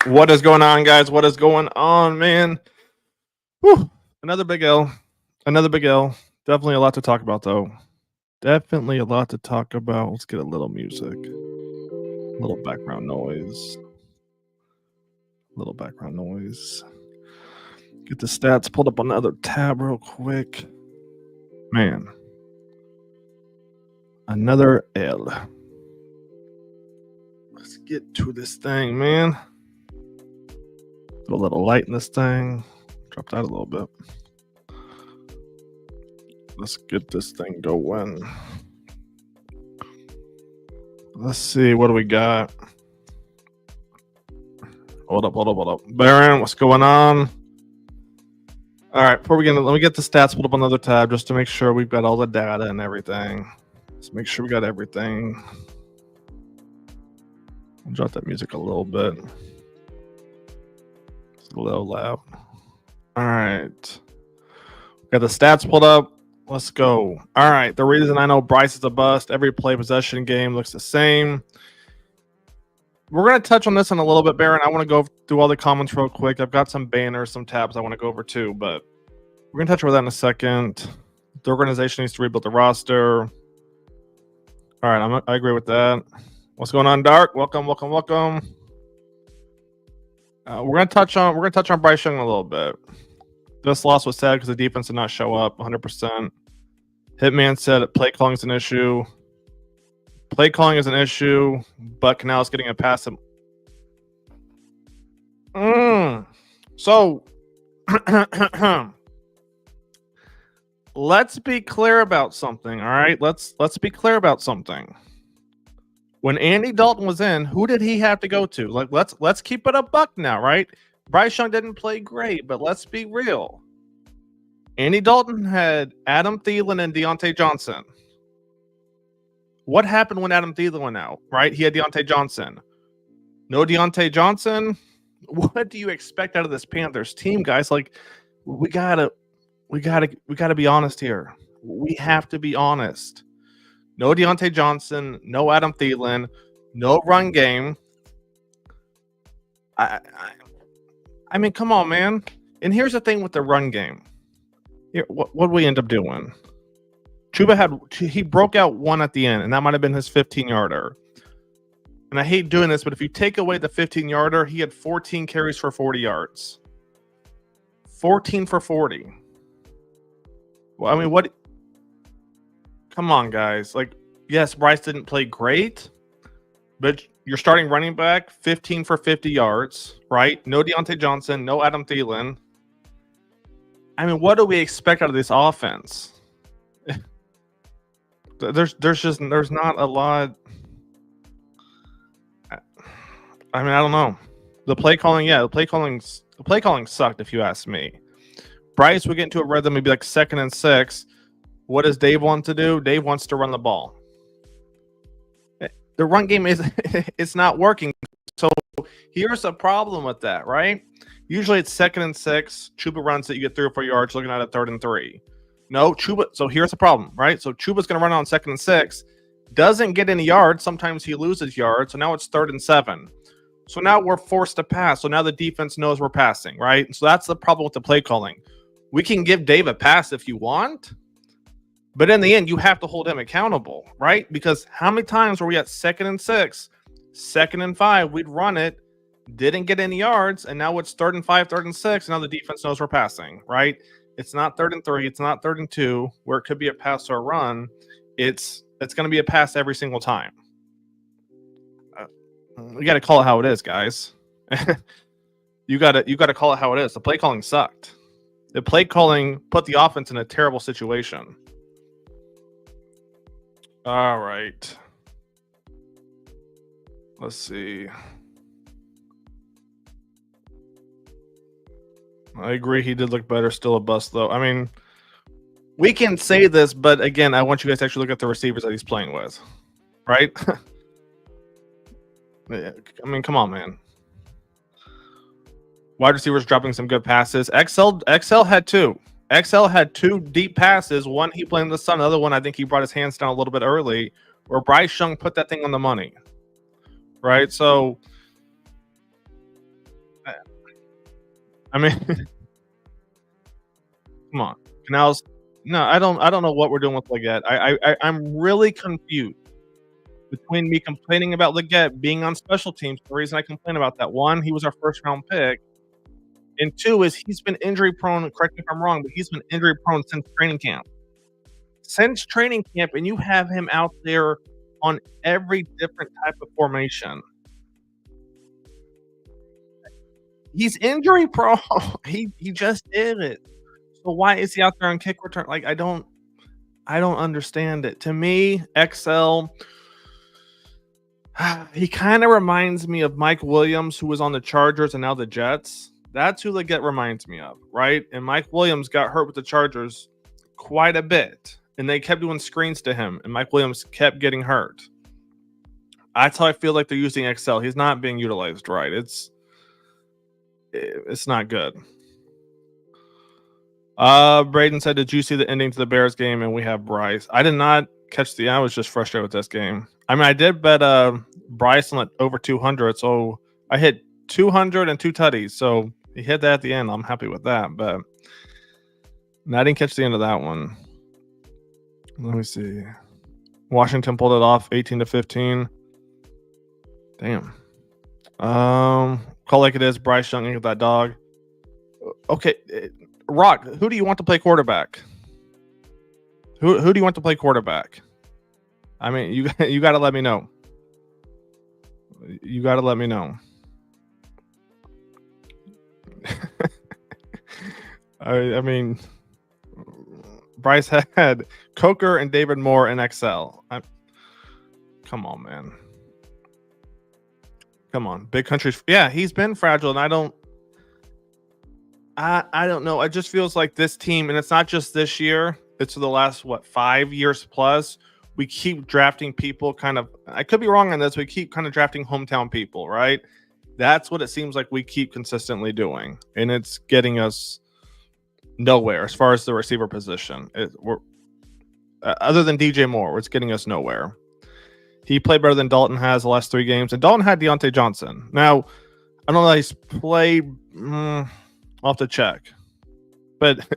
What is going on, guys? What is going on, man? Whew. Another big L. Another big L. Definitely a lot to talk about, though. Definitely a lot to talk about. Let's get a little music. A little background noise. A little background noise. Get the stats pulled up on the other tab real quick. Man. Another L. Let's get to this thing, man. Put a little light in this thing. Drop that a little bit. Let's get this thing going. Let's see, what do we got? Hold up. Baron, what's going on? All right, before we get into, let me get the stats pulled up on another tab just to make sure we've got all the data and everything. Let's make sure we got everything. I'll drop that music a little bit. It's a little loud. All right. Got the stats pulled up. Let's go. All right. The reason I know Bryce is a bust, every play possession game looks the same. We're going to touch on this in a little bit, Baron. I want to go through all the comments real quick. I've got some banners, some tabs I want to go over too, but we're going to touch on that in a second. The organization needs to rebuild the roster. All right. I agree with that. What's going on, Dark? Welcome. We're going to touch on Bryce Young a little bit. This loss was sad because the defense did not show up 100%. Hitman said play calling is an issue. Play calling is an issue, but Canales getting a pass. So, let's be clear about something, all right? Let's be clear about something. When Andy Dalton was in, who did he have to go to? Like, let's keep it a buck now, right? Bryce Young didn't play great, but let's be real. Andy Dalton had Adam Thielen and Deontay Johnson. What happened when Adam Thielen went out, right? He had Deontay Johnson. No Deontay Johnson. What do you expect out of this Panthers team, guys? Like, we gotta be honest here. We have to be honest. No Deontay Johnson, no Adam Thielen, no run game. I mean, come on, man. And here's the thing with the run game. Here, what did we end up doing? Chuba he broke out one at the end, and that might have been his 15-yarder. And I hate doing this, but if you take away the 15-yarder, he had 14 carries for 40 yards. 14 for 40. Well, I mean, what? Come on, guys. Like, yes, Bryce didn't play great, but you're starting running back, 15 for 50 yards, right? No Deontay Johnson, no Adam Thielen. I mean, what do we expect out of this offense? There's not a lot. I mean, I don't know. The play calling sucked, if you ask me. Bryce would get into a rhythm, maybe like 2nd and 6. What does Dave want to do? Dave wants to run the ball. The run game it's not working. So here's a problem with that, right? Usually it's 2nd and 6. Chuba runs it, you get 3 or 4 yards, looking at a 3rd and 3. No, Chuba. So here's the problem, right? So Chuba's going to run on 2nd and 6, doesn't get any yards. Sometimes he loses yards. So now it's 3rd and 7. So now we're forced to pass. So now the defense knows we're passing, right? So that's the problem with the play calling. We can give Dave a pass if you want, but in the end, you have to hold him accountable, right? Because how many times were we at 2nd and 6, 2nd and 5? We'd run it, didn't get any yards, and now it's 3rd and 5, 3rd and 6. And now the defense knows we're passing, right? It's not 3rd and 3. It's not 3rd and 2, where it could be a pass or a run. It's going to be a pass every single time. We got to call it how it is, guys. You got to call it how it is. The play calling sucked. The play calling put the offense in a terrible situation. All right. Let's see. I agree. He did look better. Still a bust, though. I mean, we can say this, but again, I want you guys to actually look at the receivers that he's playing with, right? I mean, come on, man. Wide receivers dropping some good passes. XL had 2. XL had 2 deep passes. One he played in the sun. The other one, I think he brought his hands down a little bit early, where Bryce Young put that thing on the money, right? So I mean, come on, Canales. No, I don't know what we're doing with Leggett. I'm really confused between me complaining about Leggett being on special teams. The reason I complain about that, one, he was our first round pick, and two is he's been injury prone. Correct me if I'm wrong, but he's been injury prone since training camp. Since training camp, and you have him out there on every different type of formation. He's injury prone. He just did it. So why is he out there on kick return? Like I don't understand it. To me, XL, he kind of reminds me of Mike Williams, who was on the Chargers and now the Jets. That's who Leggett reminds me of, right? And Mike Williams got hurt with the Chargers quite a bit, and they kept doing screens to him, and Mike Williams kept getting hurt. That's how I feel like they're using XL. He's not being utilized right. It's not good. Braden said, "Did you see the ending to the Bears game?" And we have Bryce. I did not catch I was just frustrated with this game. I mean, I did bet Bryce on over 200, so I hit 200 and 2 tutties. So he hit that at the end. I'm happy with that, but I didn't catch the end of that one. Let me see. Washington pulled it off 18-15. Damn. Call like it is. Bryce Young with that dog. Okay, Rock. Who do you want to play quarterback? Who do you want to play quarterback? I mean, you got to let me know. You got to let me know. I mean, Bryce had Coker and David Moore in XL. Come on, man. Come on, big countries. Yeah, he's been fragile, and I don't know. It just feels like this team, and it's not just this year. It's for the last 5 years plus. We keep drafting people. Kind of. I could be wrong on this. We keep kind of drafting hometown people, right? That's what it seems like we keep consistently doing, and it's getting us nowhere as far as the receiver position. Other than DJ Moore, it's getting us nowhere. He played better than Dalton has the last 3 games, and Dalton had Deontay Johnson. Now, I don't know that he's played. I'll have to check, but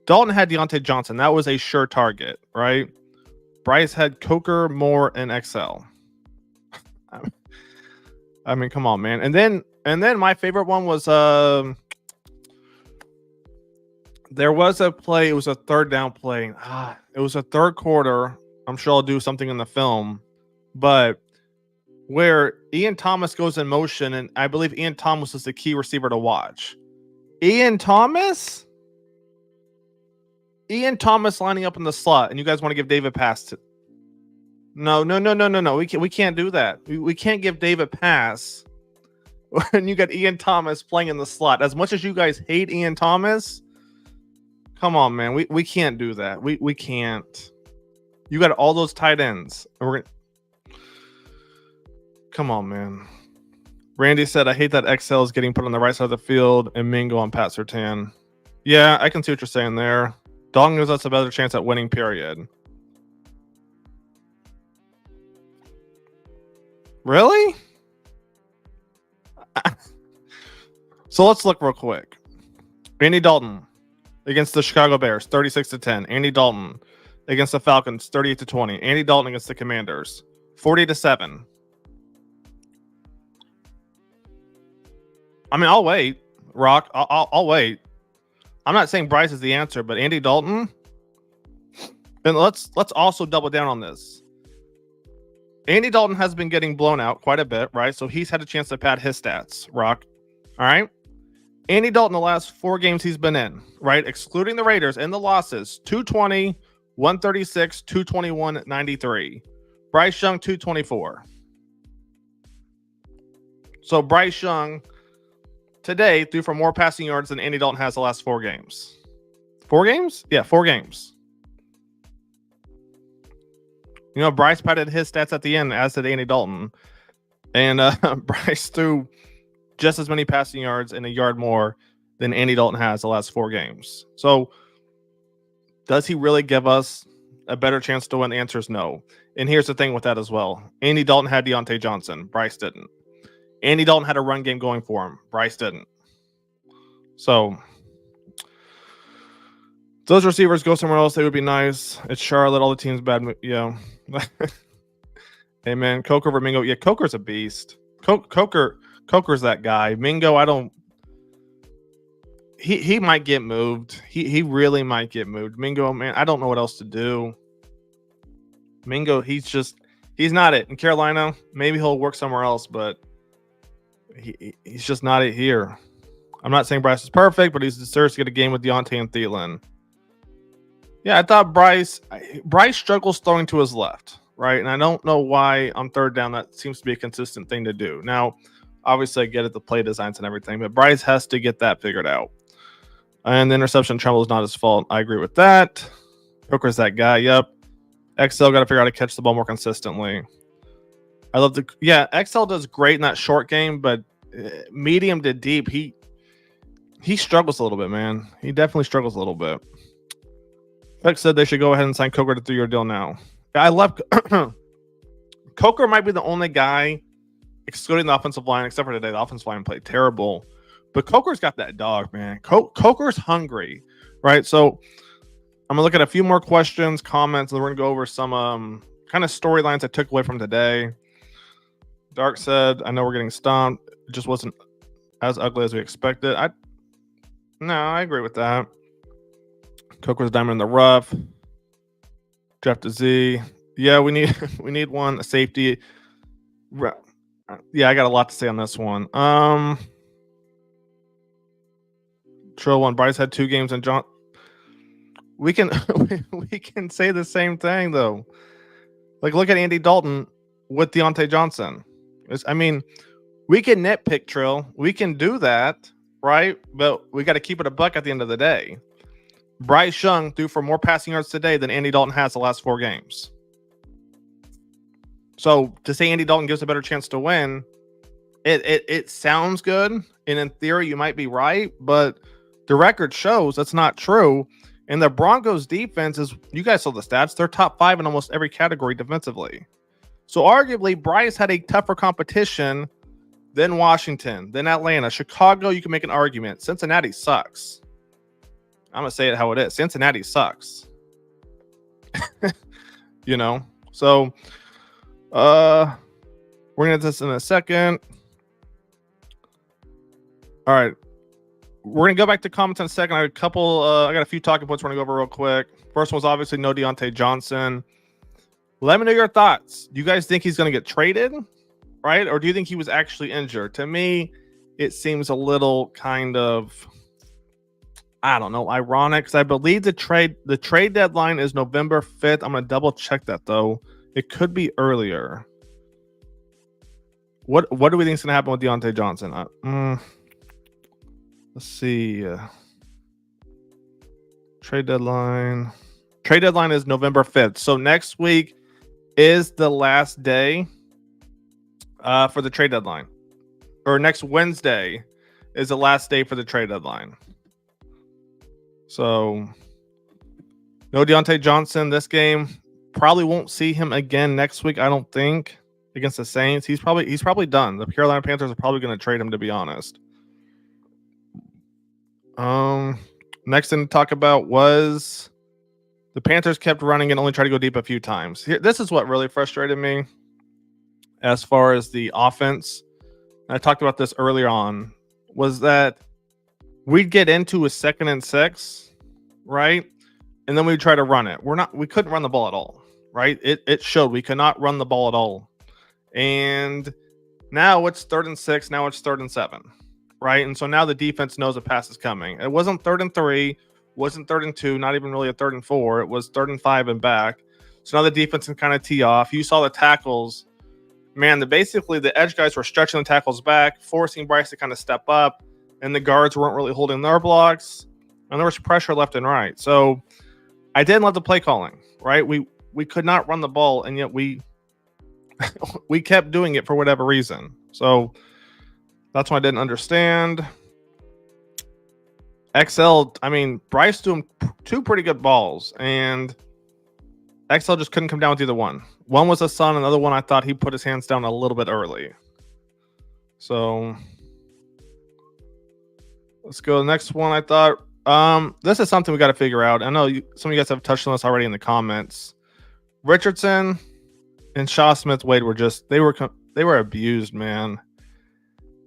Dalton had Deontay Johnson. That was a sure target, right? Bryce had Coker, Moore, and XL. I mean, come on, man. And then my favorite one was there was a play. It was a third down play. It was a third quarter. I'm sure I'll do something in the film, but where Ian Thomas goes in motion, and I believe Ian Thomas is the key receiver to watch. Ian Thomas lining up in the slot, and you guys want to give David pass to? No. We can't do that. We can't give David pass when you got Ian Thomas playing in the slot. As much as you guys hate Ian Thomas, come on, man. We can't do that. We can't. You got all those tight ends, and we're gonna. Come on, man. Randy said, "I hate that XL is getting put on the right side of the field and Mingo on Pat Surtain." Yeah, I can see what you're saying there. Dalton gives us a better chance at winning, period. Really? So let's look real quick. Andy Dalton against the Chicago Bears, 36-10. Andy Dalton against the Falcons, 38-20. Andy Dalton against the Commanders, 40-7. I mean, I'll wait. Rock, I'll wait. I'm not saying Bryce is the answer, but Andy Dalton. And let's also double down on this. Andy Dalton has been getting blown out quite a bit, right? So he's had a chance to pad his stats. Rock, all right. Andy Dalton, the last 4 games he's been in, right, excluding the Raiders and the losses, 220, 136, 221, 93. Bryce Young, 224. So Bryce Young today threw for more passing yards than Andy Dalton has the last 4 games. 4 games? Yeah, 4 games. You know, Bryce padded his stats at the end, as did Andy Dalton. And Bryce threw just as many passing yards and a yard more than Andy Dalton has the last 4 games. So does he really give us a better chance to win? The answer is no. And here's the thing with that as well. Andy Dalton had Deontay Johnson. Bryce didn't. Andy Dalton had a run game going for him. Bryce didn't. So those receivers go somewhere else. They would be nice. It's Charlotte. All the teams bad. Yeah. Hey man, Coker over Mingo. Yeah, Coker's a beast. Coker's that guy. Mingo, I don't. He might get moved. He really might get moved. Mingo, man, I don't know what else to do. Mingo, he's not it. In Carolina, maybe he'll work somewhere else, but he's just not it here. I'm not saying Bryce is perfect, but he deserves to get a game with Deontay and Thielen. Yeah, I thought Bryce struggles throwing to his left, right? And I don't know why on third down that seems to be a consistent thing to do. Now, obviously, I get it, the play designs and everything, but Bryce has to get that figured out. And the interception Tremble is not his fault. I agree with that. Hooker's that guy. Yep. XL got to figure out how to catch the ball more consistently. I love XL does great in that short game, but medium to deep, he struggles a little bit, man. He definitely struggles a little bit. Beck said they should go ahead and sign Coker to 3-year deal now. I love Coker might be the only guy, excluding the offensive line, except for today, the offensive line played terrible. But Coker's got that dog, man. Coker's hungry, right? So I'm going to look at a few more questions, comments, and we're going to go over some kind of storylines I took away from today. Dark said, I know we're getting stomped. It just wasn't as ugly as we expected. I agree with that. Coker's diamond in the rough. Jeff to Z. Yeah, we need one, a safety. Yeah, I got a lot to say on this one. Trill one. Bryce had 2 games, and John. We can say the same thing though. Like, look at Andy Dalton with Deontay Johnson. We can nitpick, Trill. We can do that, right? But we got to keep it a buck at the end of the day. Bryce Young threw for more passing yards today than Andy Dalton has the last 4 games. So to say Andy Dalton gives a better chance to win, it sounds good, and in theory you might be right, but the record shows that's not true. And the Broncos defense is, you guys saw the stats, they're top 5 in almost every category defensively. So arguably Bryce had a tougher competition than Washington, than Atlanta. Chicago, you can make an argument. Cincinnati sucks. I'm going to say it how it is. Cincinnati sucks. So we're going to do this in a second. All right. We're going to go back to comments in a second. I got a few talking points we're going to go over real quick. First one was obviously no Deontay Johnson. Let me know your thoughts. Do you guys think he's going to get traded, right? Or do you think he was actually injured? To me, it seems a little kind of, I don't know, ironic, because I believe the trade deadline is November 5th. I'm going to double check that, though. It could be earlier. What do we think is going to happen with Deontay Johnson? Let's see. Trade deadline. Trade deadline is November 5th. So next week is the last day for the trade deadline. Or next Wednesday is the last day for the trade deadline. So no Deontay Johnson this game. Probably won't see him again next week, I don't think, against the Saints. He's probably done. The Carolina Panthers are probably going to trade him, to be honest. Next thing to talk about was the Panthers kept running and only tried to go deep a few times. This is what really frustrated me as far as the offense. I talked about this earlier on, was that we'd get into a 2nd and 6, right? And then we'd try to run it. We couldn't run the ball at all, right? It showed we could not run the ball at all. And now it's 3rd and 6, now it's 3rd and 7. Right. And so now the defense knows a pass is coming. It wasn't 3rd and 3, wasn't 3rd and 2, not even really a 3rd and 4. It was 3rd and 5 and back. So now the defense can kind of tee off. You saw the tackles. Man, basically the edge guys were stretching the tackles back, forcing Bryce to kind of step up, and the guards weren't really holding their blocks. And there was pressure left and right. So I didn't love the play calling, right? We could not run the ball, and yet we kept doing it for whatever reason. So that's what I didn't understand. Bryce threw him 2 pretty good balls, and XL just couldn't come down with either one. One was a son, another one I thought he put his hands down a little bit early. So Let's go to the next one. I thought this is something we got to figure out. I know some of you guys have touched on this already in the comments. Richardson and Shaw Smith Wade were they were abused, man.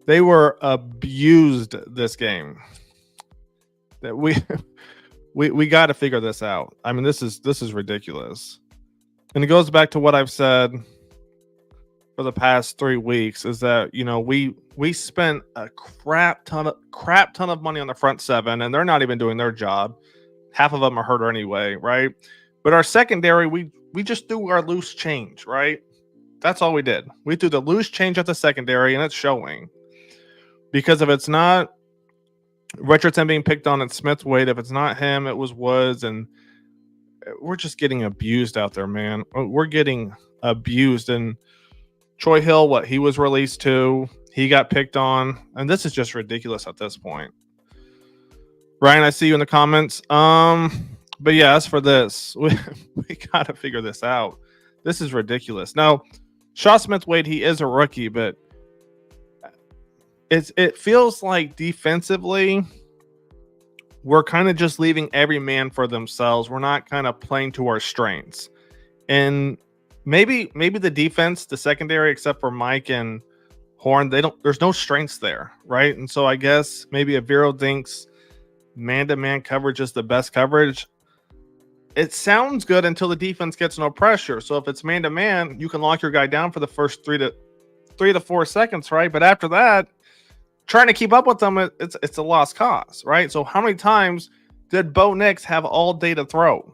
They were abused this game. That we got to figure this out. I mean, this is ridiculous. And it goes back to what I've said for the past 3 weeks is that, you know, we spent a crap ton of money on the front seven, and they're not even doing their job. Half of them are hurt anyway, right? But our secondary, we just threw our loose change, right? That's all we did. We threw the loose change at the secondary, and it's showing. Because if it's not Richardson being picked on, it's Smith Wade. If it's not him, it was Woods, and we're just getting abused out there, man. We're getting abused. And Troy Hill, what he was released to, he got picked on, and this is just ridiculous at this point. Ryan, I see you in the comments. But yeah, as for this, we gotta figure this out. This is ridiculous. Now, Shaw Smith Wade, he is a rookie, but it feels like defensively we're kind of just leaving every man for themselves. We're not kind of playing to our strengths. And maybe the defense, the secondary, except for Mike and Horn, there's no strengths there, right? And so I guess maybe if Vero thinks man-to-man coverage is the best coverage, it sounds good until the defense gets no pressure. So if it's man-to-man, you can lock your guy down for the first 3 to 4 seconds, right? But after that, trying to keep up with them, it's a lost cause, right? So how many times did Bo Nix have all day to throw?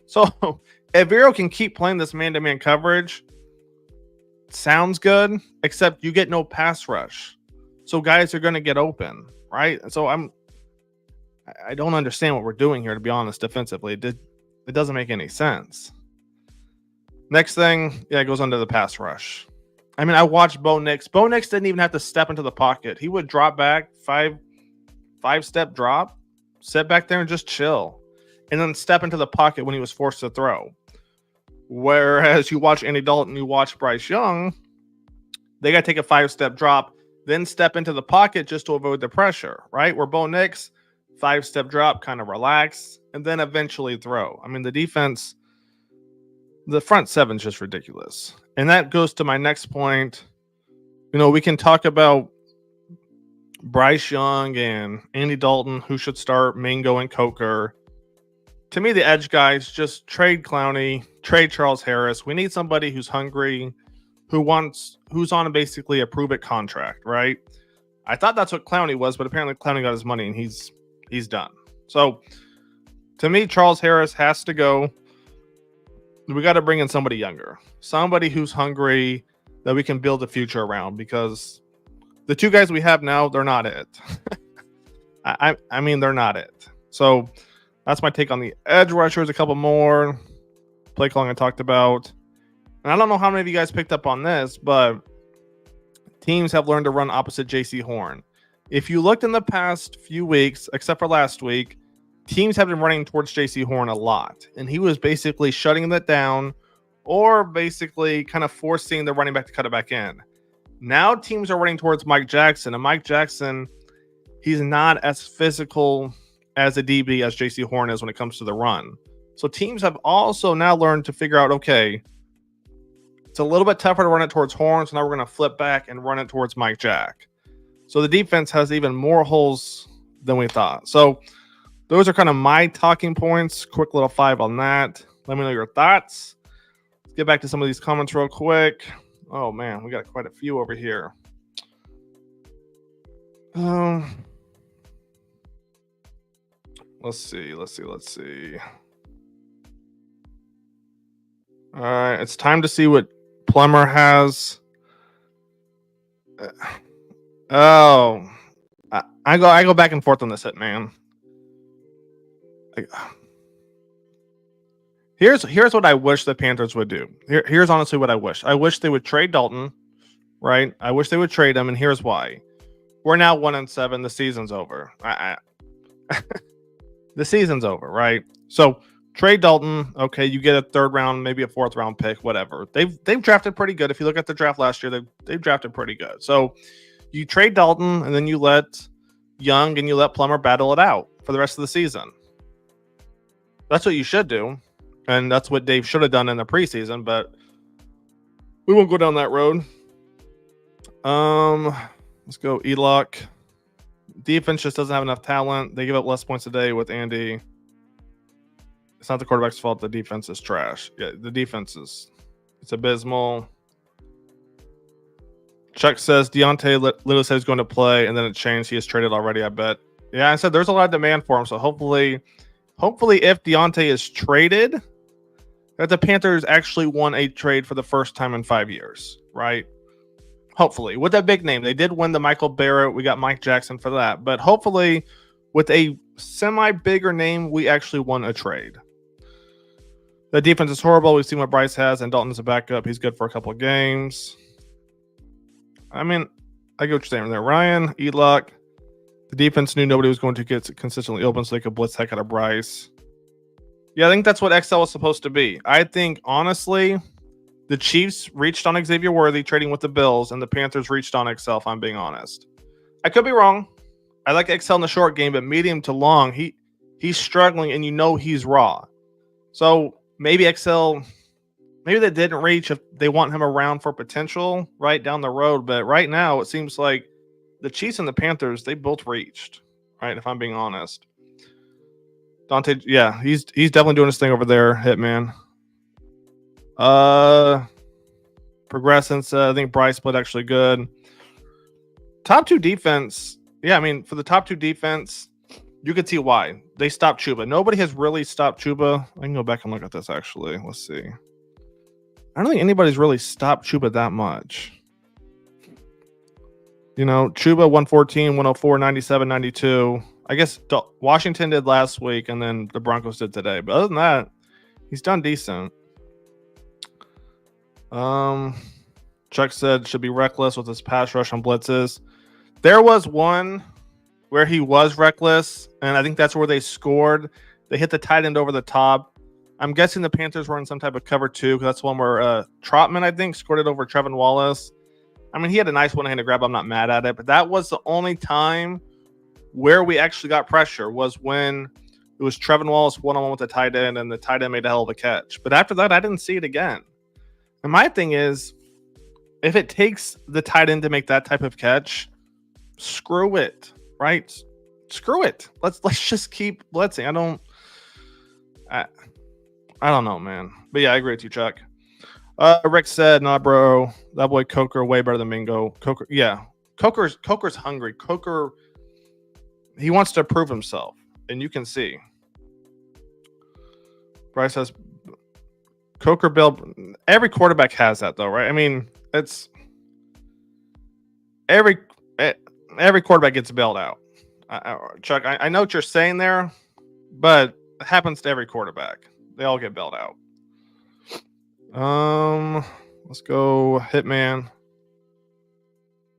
So if Vero can keep playing this man-to-man coverage, sounds good, except you get no pass rush. So guys are going to get open, right? And so I don't understand what we're doing here, to be honest, defensively. It doesn't make any sense. Next thing, it goes under the pass rush. I mean, I watched Bo Nix. Bo Nix didn't even have to step into the pocket. He would drop back, five-step drop, sit back there and just chill, and then step into the pocket when he was forced to throw. Whereas you watch Andy Dalton, you watch Bryce Young, they got to take a 5-step drop, then step into the pocket just to avoid the pressure, right? Where Bo Nix, 5-step drop, kind of relax, and then eventually throw. I mean, the defense, the front seven's just ridiculous. And that goes to my next point. You know, we can talk about Bryce Young and Andy Dalton, who should start, Mingo and Coker. To me, the edge guys, just trade Clowney, trade Charles Harris. We need somebody who's hungry, who's on basically a prove-it contract, right? I thought that's what Clowney was, but apparently Clowney got his money and he's done. So, to me, Charles Harris has to go. We got to bring in somebody younger, somebody who's hungry that we can build a future around, because the 2 guys we have now, they're not it. I mean, they're not it. So that's my take on the edge rushers. A couple more play calling I talked about. And I don't know how many of you guys picked up on this, but teams have learned to run opposite JC Horn. If you looked in the past few weeks, except for last week, teams have been running towards JC Horn a lot, and he was basically shutting that down or basically kind of forcing the running back to cut it back in. Now teams are running towards Mike Jackson, and Mike Jackson, he's not as physical as a DB as JC Horn is when it comes to the run. So teams have also now learned to figure out, okay, it's a little bit tougher to run it towards Horn, so now we're going to flip back and run it towards Mike Jack. So the defense has even more holes than we thought. So those are kind of my talking points. Quick little 5 on that. Let me know your thoughts. Let's get back to some of these comments real quick. Oh, man, we got quite a few over here. Let's see. All right, it's time to see what Plummer has. I go back and forth on this hit, man. Here's what I wish the Panthers would do. Here's honestly what I wish. I wish they would trade Dalton, right? I wish they would trade him, and here's why. We're now 1-7. The season's over. The season's over, right? So trade Dalton. Okay, you get a 3rd round, maybe a 4th round pick, whatever. They've drafted pretty good. If you look at the draft last year, they've drafted pretty good. So you trade Dalton, and then you let Young and you let Plummer battle it out for the rest of the season. That's what you should do. And that's what Dave should have done in the preseason, but we won't go down that road. Let's go Elock. Defense just doesn't have enough talent. They give up less points a day with Andy. It's not the quarterback's fault. The defense is trash. Yeah, the defense it's abysmal. Chuck says Deontay literally said he's going to play, and then it changed. He is traded already, I bet. Yeah, I said there's a lot of demand for him, so hopefully if Deontay is traded, that the Panthers actually won a trade for the first time in 5 years, right? Hopefully. With that big name. They did win the Michael Barrett. We got Mike Jackson for that. But hopefully, with a semi-bigger name, we actually won a trade. The defense is horrible. We've seen what Bryce has, and Dalton's a backup. He's good for a couple of games. I mean, I get what you're saying there. Ryan, Elock. The defense knew nobody was going to get consistently open, so they could blitz heck out of Bryce. Yeah, I think that's what XL was supposed to be. I think, honestly, the Chiefs reached on Xavier Worthy trading with the Bills, and the Panthers reached on XL, if I'm being honest. I could be wrong. I like XL in the short game, but medium to long, he's struggling, and you know he's raw. So maybe XL, maybe they didn't reach if they want him around for potential right down the road. But right now, it seems like the Chiefs and the Panthers, they both reached, right, if I'm being honest. Dante, yeah, he's definitely doing his thing over there, Hitman. Progressing, I think Bryce played actually good. Top two defense, yeah, I mean, for the top two defense, you could see why. They stopped Chuba. Nobody has really stopped Chuba. I can go back and look at this, actually. Let's see. I don't think anybody's really stopped Chuba that much. You know, Chuba 114, 104, 97, 92. I guess Washington did last week, and then the Broncos did today. But other than that, he's done decent. Chuck said should be reckless with his pass rush on blitzes. There was one where he was reckless, and I think that's where they scored. They hit the tight end over the top. I'm guessing the Panthers were in some type of cover two, because that's one where Trotman, I think, scored it over Trevin Wallace. I mean, he had a nice one-handed grab. I'm not mad at it, but that was the only time where we actually got pressure, was when it was Trevin Wallace one-on-one with the tight end, and the tight end made a hell of a catch. But after that, I didn't see it again. And my thing is, if it takes the tight end to make that type of catch, screw it, right? Screw it. Let's just keep blitzing. I don't know, man. But yeah, I agree with you, Chuck. Rick said, "Nah, bro, that boy Coker way better than Mingo." Coker, yeah, Coker's hungry. Coker, he wants to prove himself, and you can see. Bryce says, Coker Bill. Every quarterback has that, though, right? I mean, it's every quarterback gets bailed out. Chuck, I know what you're saying there, but it happens to every quarterback. They all get bailed out. Let's go Hitman.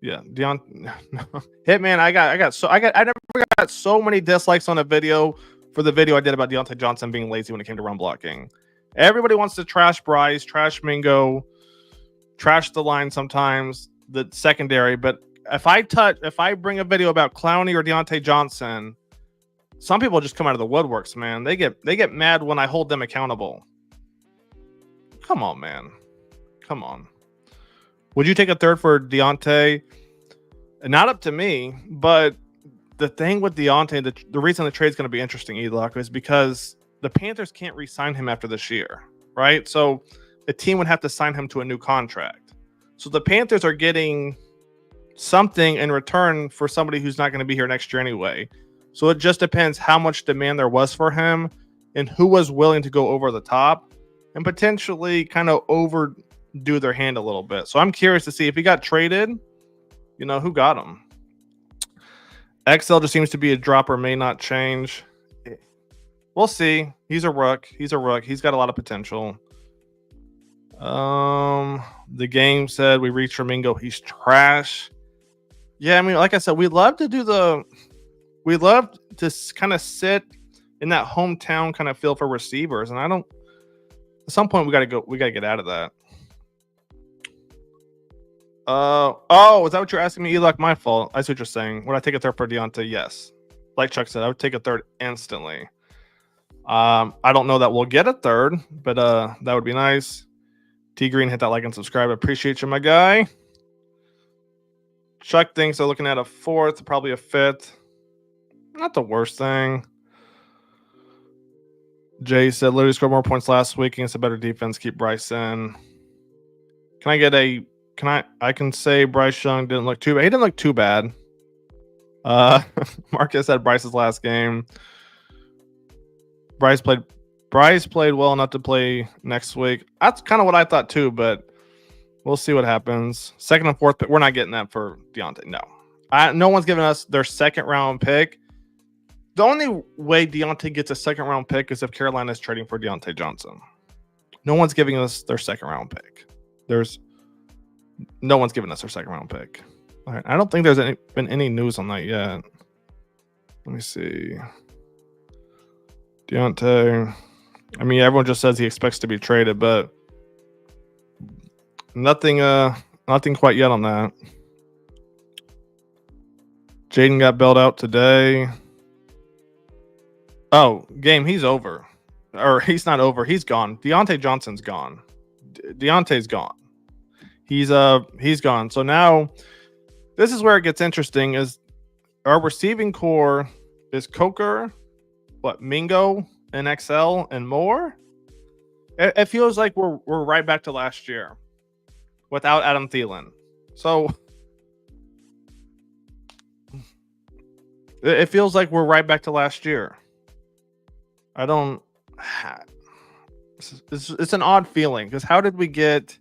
Yeah, Hitman. I never got so many dislikes on a video for the video I did about Deontay Johnson being lazy when it came to run blocking. Everybody wants to trash Bryce, trash Mingo, trash the line sometimes, the secondary. But if I bring a video about Clowney or Deontay Johnson, some people just come out of the woodworks, man. They get mad when I hold them accountable. Come on, man. Come on. Would you take a third for Deontay? Not up to me, but the thing with Deontay, the reason the trade's going to be interesting, Elock, is because the Panthers can't re-sign him after this year, right? So the team would have to sign him to a new contract. So the Panthers are getting something in return for somebody who's not going to be here next year anyway. So it just depends how much demand there was for him and who was willing to go over the top and potentially kind of overdo their hand a little bit. So I'm curious to see if he got traded, you know, who got him. XL just seems to be a dropper, may not change. We'll see. He's a rook. He's got a lot of potential. The game said we reached for Mingo. He's trash. Yeah, I mean, like I said, we love to kind of sit in that hometown kind of feel for receivers, and at some point we got to get out of that. Is that what you're asking me, Elock? My fault. I see what you're saying. Would I take a third for Deontay? Yes. Like Chuck said, I would take a third instantly. I don't know that we'll get a third, but that would be nice. T Green, hit that like and subscribe. I appreciate you, my guy. Chuck thinks they're looking at a fourth, probably a fifth. Not the worst thing. Jay said literally scored more points last week against a better defense. Keep Bryce in. Can I get a? I can say Bryce Young didn't look too bad. He didn't look too bad. Marcus said Bryce's last game. Bryce played well enough to play next week. That's kind of what I thought too, but we'll see what happens. Second and fourth pick, we're not getting that for Deontay. No. No one's giving us their second round pick. The only way Deontay gets a second round pick is if Carolina is trading for Deontay Johnson. No one's giving us their second round pick. No one's giving us their second round pick. All right. I don't think there's been any news on that yet. Let me see. Deontay. I mean, everyone just says he expects to be traded, but nothing quite yet on that. Jaden got bailed out today. Oh, game, he's over. Or he's not over. He's gone. Deontay Johnson's gone. Deontay's gone. He's gone. So now this is where it gets interesting is our receiving core is Coker, Mingo and XL and more. It feels like we're right back to last year without Adam Thielen. So it feels like we're right back to last year. It's an odd feeling because how did we get?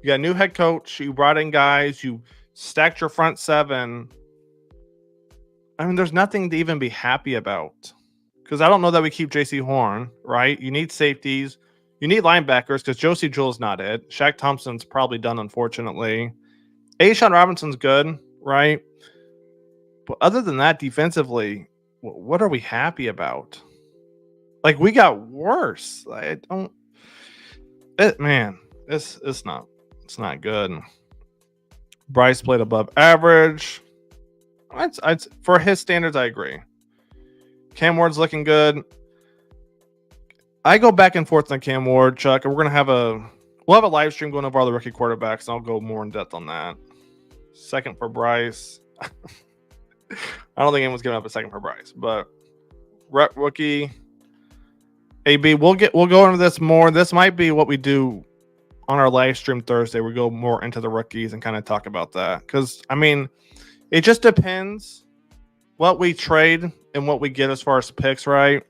You got a new head coach. You brought in guys. You stacked your front seven. I mean, there's nothing to even be happy about because I don't know that we keep JC Horn, right? You need safeties. You need linebackers because Josie Jewell's not it. Shaq Thompson's probably done, unfortunately. A'Shawn Robinson's good, right? But other than that, defensively, what are we happy about? Like, we got worse. It's not good. Bryce played above average. For his standards, I agree. Cam Ward's looking good. I go back and forth on Cam Ward, Chuck, and we'll have a live stream going over all the rookie quarterbacks, and I'll go more in depth on that. Second for Bryce. I don't think anyone's giving up a second for Bryce, but rookie AB, we'll go into this more. This might be what we do on our live stream Thursday. We go more into the rookies and kind of talk about that because I mean, it just depends what we trade and what we get as far as picks, right?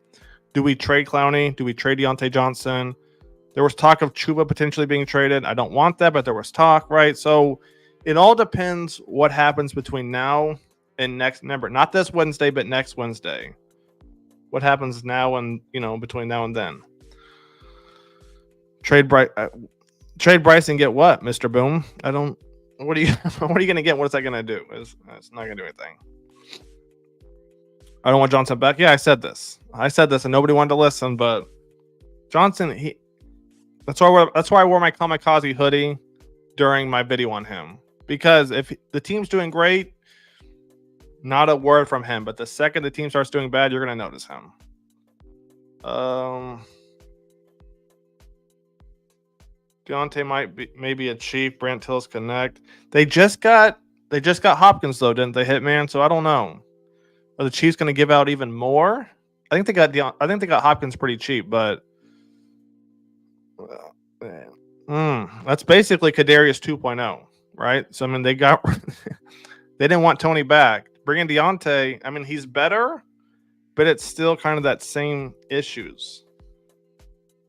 Do we trade Clowney? Do we trade Deontay Johnson? There was talk of Chuba potentially being traded. I don't want that, but there was talk, right? So it all depends what happens between now and next. Remember, not this Wednesday, but next Wednesday. What happens now and between now and then? Trade Bryce and get what, Mr. Boom? What are you going to get? What's that going to do? It's not going to do anything. I don't want Johnson back. Yeah, I said this and nobody wanted to listen, but Johnson, that's why I wore my Kamikaze hoodie during my video on him. Because if the team's doing great, not a word from him. But the second the team starts doing bad, you're going to notice him. Deontay maybe a Chief. Brant Tillis connect. They just got Hopkins though, didn't they, Hitman? So I don't know. Are the Chiefs going to give out even more? I think they got Hopkins pretty cheap, but that's basically Kadarius 2.0, right? So I mean, they didn't want Tony back. Bringing Deontay, I mean, he's better, but it's still kind of that same issues.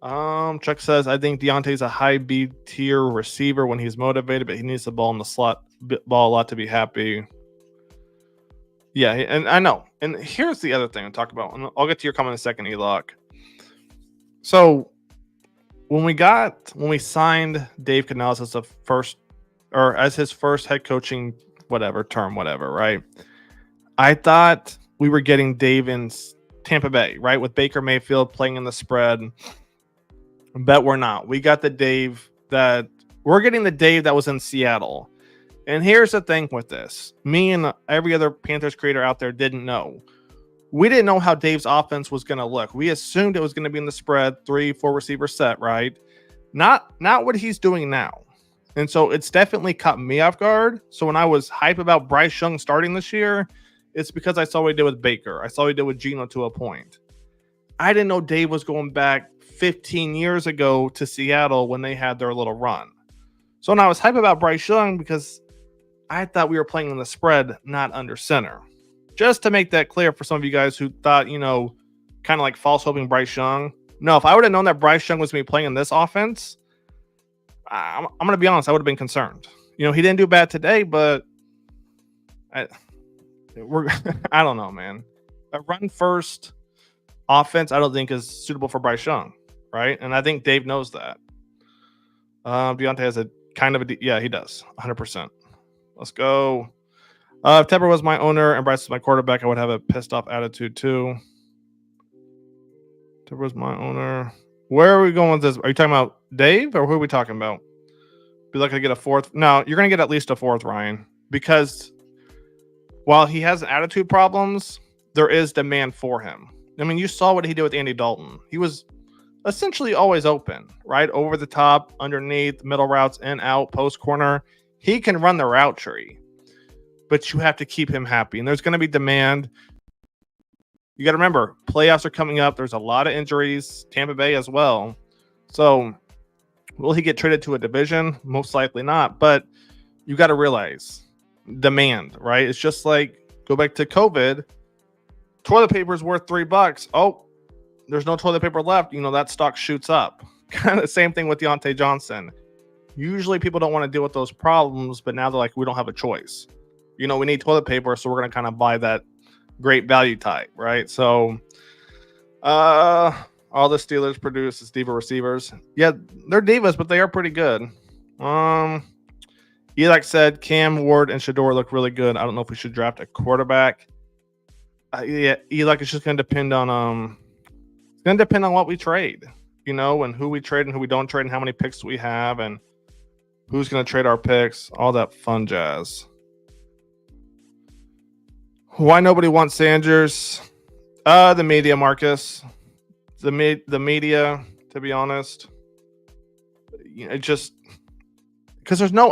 Chuck says, I think Deontay's a high B tier receiver when he's motivated, but he needs the ball in the slot ball a lot to be happy. Yeah, and I know. And here's the other thing I'll talk about. And I'll get to your comment in a second, Elock. So when we signed Dave Canales as his first head coaching term, right? I thought we were getting Dave in Tampa Bay, right? With Baker Mayfield playing in the spread. Bet we're not. We got the Dave that We're getting the Dave that was in Seattle. And here's the thing with this. Me and every other Panthers creator out there didn't know. We didn't know how Dave's offense was going to look. We assumed it was going to be in the spread, 3-4 receiver set, right? Not what he's doing now. And so it's definitely caught me off guard. So when I was hype about Bryce Young starting this year, it's because I saw what he did with Baker. I saw what he did with Geno to a point. I didn't know Dave was going back 15 years ago to Seattle when they had their little run. So when I was hype about Bryce Young, because I thought we were playing in the spread, not under center. Just to make that clear for some of you guys who thought, kind of like false hoping Bryce Young. No, if I would have known that Bryce Young was going to be playing in this offense, I'm going to be honest, I would have been concerned. He didn't do bad today, but I don't know, man. A run first offense, I don't think is suitable for Bryce Young, right? And I think Dave knows that. Deontay has a kind of yeah, he does, 100%. Let's go. If Tepper was my owner and Bryce was my quarterback, I would have a pissed off attitude too. Tepper was my owner. Where are we going with this? Are you talking about Dave or who are we talking about? Be lucky to get a fourth. No, you're going to get at least a fourth, Ryan, because while he has attitude problems, there is demand for him. I mean, you saw what he did with Andy Dalton. He was essentially always open, right? Over the top, underneath, middle routes, in, out, post corner. He can run the route tree, but you have to keep him happy. And there's going to be demand. You got to remember, playoffs are coming up. There's a lot of injuries, Tampa Bay as well. So will he get traded to a division? Most likely not. But you got to realize demand, right? It's just like, go back to COVID. Toilet paper is worth $3. Oh, there's no toilet paper left. That stock shoots up. Kind of the same thing with Deontay Johnson. Usually people don't want to deal with those problems, but now they're like, we don't have a choice. We need toilet paper, so we're going to kind of buy that great value type, right? So all the Steelers produce is diva receivers. Yeah, they're divas, but they are pretty good. Eli said Cam, Ward, and Shador look really good. I don't know if we should draft a quarterback. Yeah, Eli, it's just going to depend on it's going to depend on what we trade, and who we trade and who we don't trade and how many picks we have and who's going to trade our picks, all that fun jazz. Why nobody wants Sanders? The media, Marcus. The media, to be honest. It just because there's no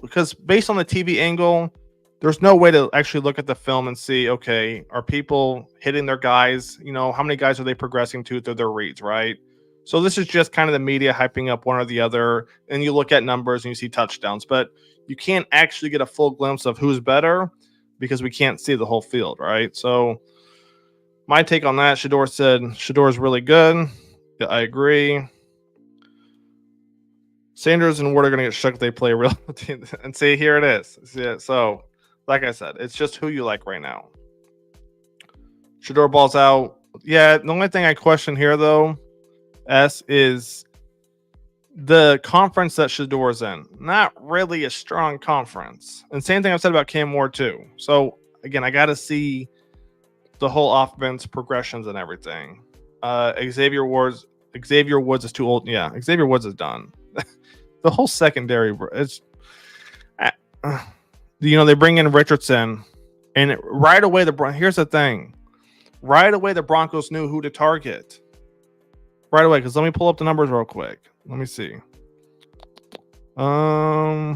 because based on the TV angle, there's no way to actually look at the film and see, okay, are people hitting their guys? How many guys are they progressing to through their reads, right? So this is just kind of the media hyping up one or the other, and you look at numbers and you see touchdowns, but you can't actually get a full glimpse of who's better because we can't see the whole field, right? So my take on that, Shador said Shador is really good. Yeah, I agree. Sanders and Ward are going to get shook if they play a real team. And see, here it is. See, so, like I said, it's just who you like right now. Shador balls out. Yeah, the only thing I question here, though, S, is the conference that Shador's in. Not really a strong conference. And same thing I've said about Cam Ward, too. So, again, I got to see the whole offense progressions and everything. Xavier Woods is too old. Yeah, Xavier Woods is done. The whole secondary, it's they bring in Richardson, and right away here's the thing. Right away, the Broncos knew who to target. Right away, because let me pull up the numbers real quick. Let me see. You're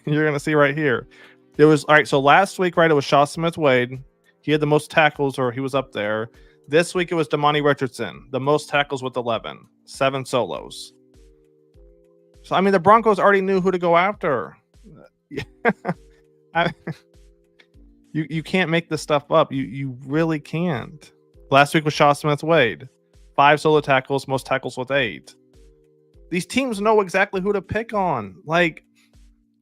gonna see right here. There was all right. So last week, right, it was Shaw Smith-Wade. He had the most tackles, or he was up there. This week, it was Damani Richardson, the most tackles with 11, 7 solos. So, I mean, the Broncos already knew who to go after. You can't make this stuff up. You really can't. Last week was Shaw Smith-Wade. 5 solo tackles, most tackles with 8. These teams know exactly who to pick on. Like,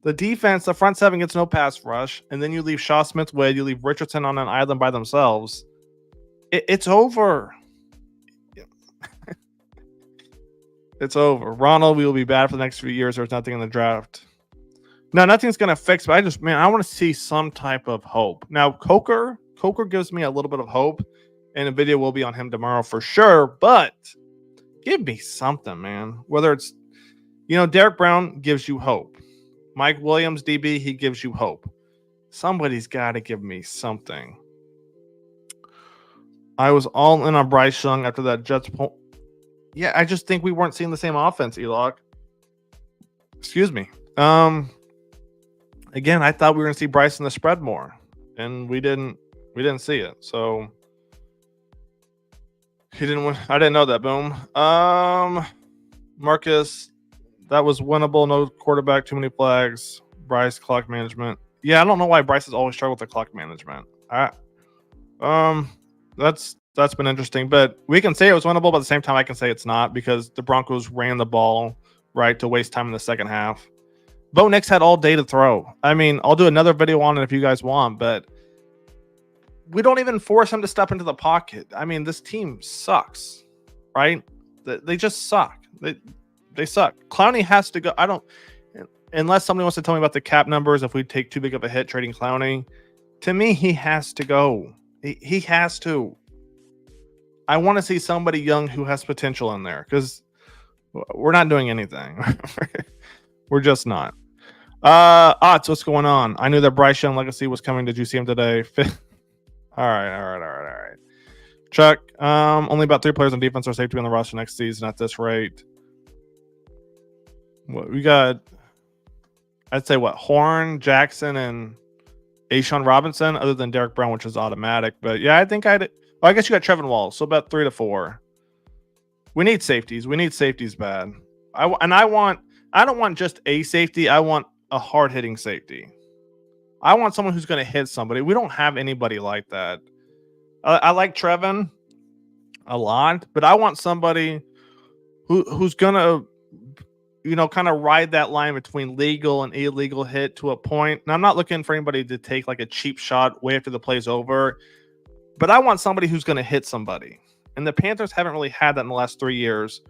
the defense, the front 7 gets no pass rush, and then you leave Shaw Smith-Wade, you leave Richardson on an island by themselves. It's over. It's over. Ronald, we will be bad for the next few years. There's nothing in the draft. No, nothing's going to fix, but I want to see some type of hope. Now, Coker gives me a little bit of hope, and a video will be on him tomorrow for sure, but give me something, man. Whether it's Derek Brown gives you hope. Mike Williams, DB, he gives you hope. Somebody's got to give me something. I was all in on Bryce Young after that Jets point. Yeah, I just think we weren't seeing the same offense, Elock. Excuse me. Again, I thought we were going to see Bryce in the spread more, and we didn't see it. So he didn't win. I didn't know that. Boom. Marcus, that was winnable. No quarterback, too many flags. Bryce, clock management. Yeah, I don't know why Bryce has always struggled with the clock management. That's been interesting, but we can say it was winnable, but at the same time, I can say it's not because the Broncos ran the ball right to waste time in the second half. Bo Nix had all day to throw. I mean, I'll do another video on it if you guys want, but we don't even force him to step into the pocket. I mean, this team sucks, right? They just suck. They suck. Clowney has to go. Unless somebody wants to tell me about the cap numbers, if we take too big of a hit trading Clowney, to me, he has to go. He has to. I want to see somebody young who has potential in there because we're not doing anything. We're just not. Otts, what's going on? I knew that Bryce Young legacy was coming. Did you see him today? All right. Chuck, only about 3 players on defense are safe to be on the roster next season at this rate. What we got? I'd say Horn, Jackson, and A'Shawn Robinson, other than Derek Brown, which is automatic. But yeah, I think I guess you got Trevin Walls, so about 3 to 4. We need safeties. We need safeties bad. I don't want just a safety. I want a hard hitting safety. I want someone who's going to hit somebody. We don't have anybody like that. I like Trevin a lot, but I want somebody who's going to, kind of ride that line between legal and illegal hit to a point. And I'm not looking for anybody to take like a cheap shot way after the play's over, but I want somebody who's going to hit somebody. And the Panthers haven't really had that in the last 3 years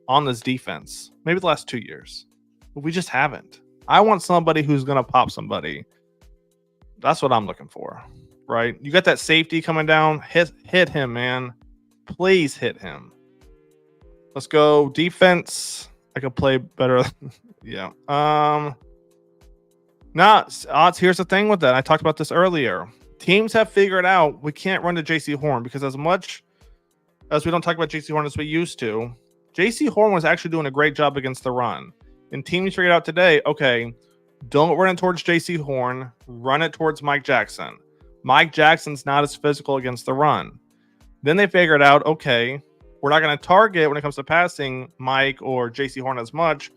on this defense. Maybe the last 2 years. But we just haven't. I want somebody who's going to pop somebody. That's what I'm looking for, right? You got that safety coming down. Hit him, man. Please hit him. Let's go defense. I could play better. Yeah. Here's the thing with that. I talked about this earlier. Teams have figured out we can't run to JC Horn because as much as we don't talk about JC Horn as we used to, JC Horn was actually doing a great job against the run. And teams figured out today, okay, don't run it towards JC Horn, run it towards Mike Jackson. Mike Jackson's not as physical against the run. Then they figured out, okay, we're not going to target when it comes to passing Mike or JC Horn as much.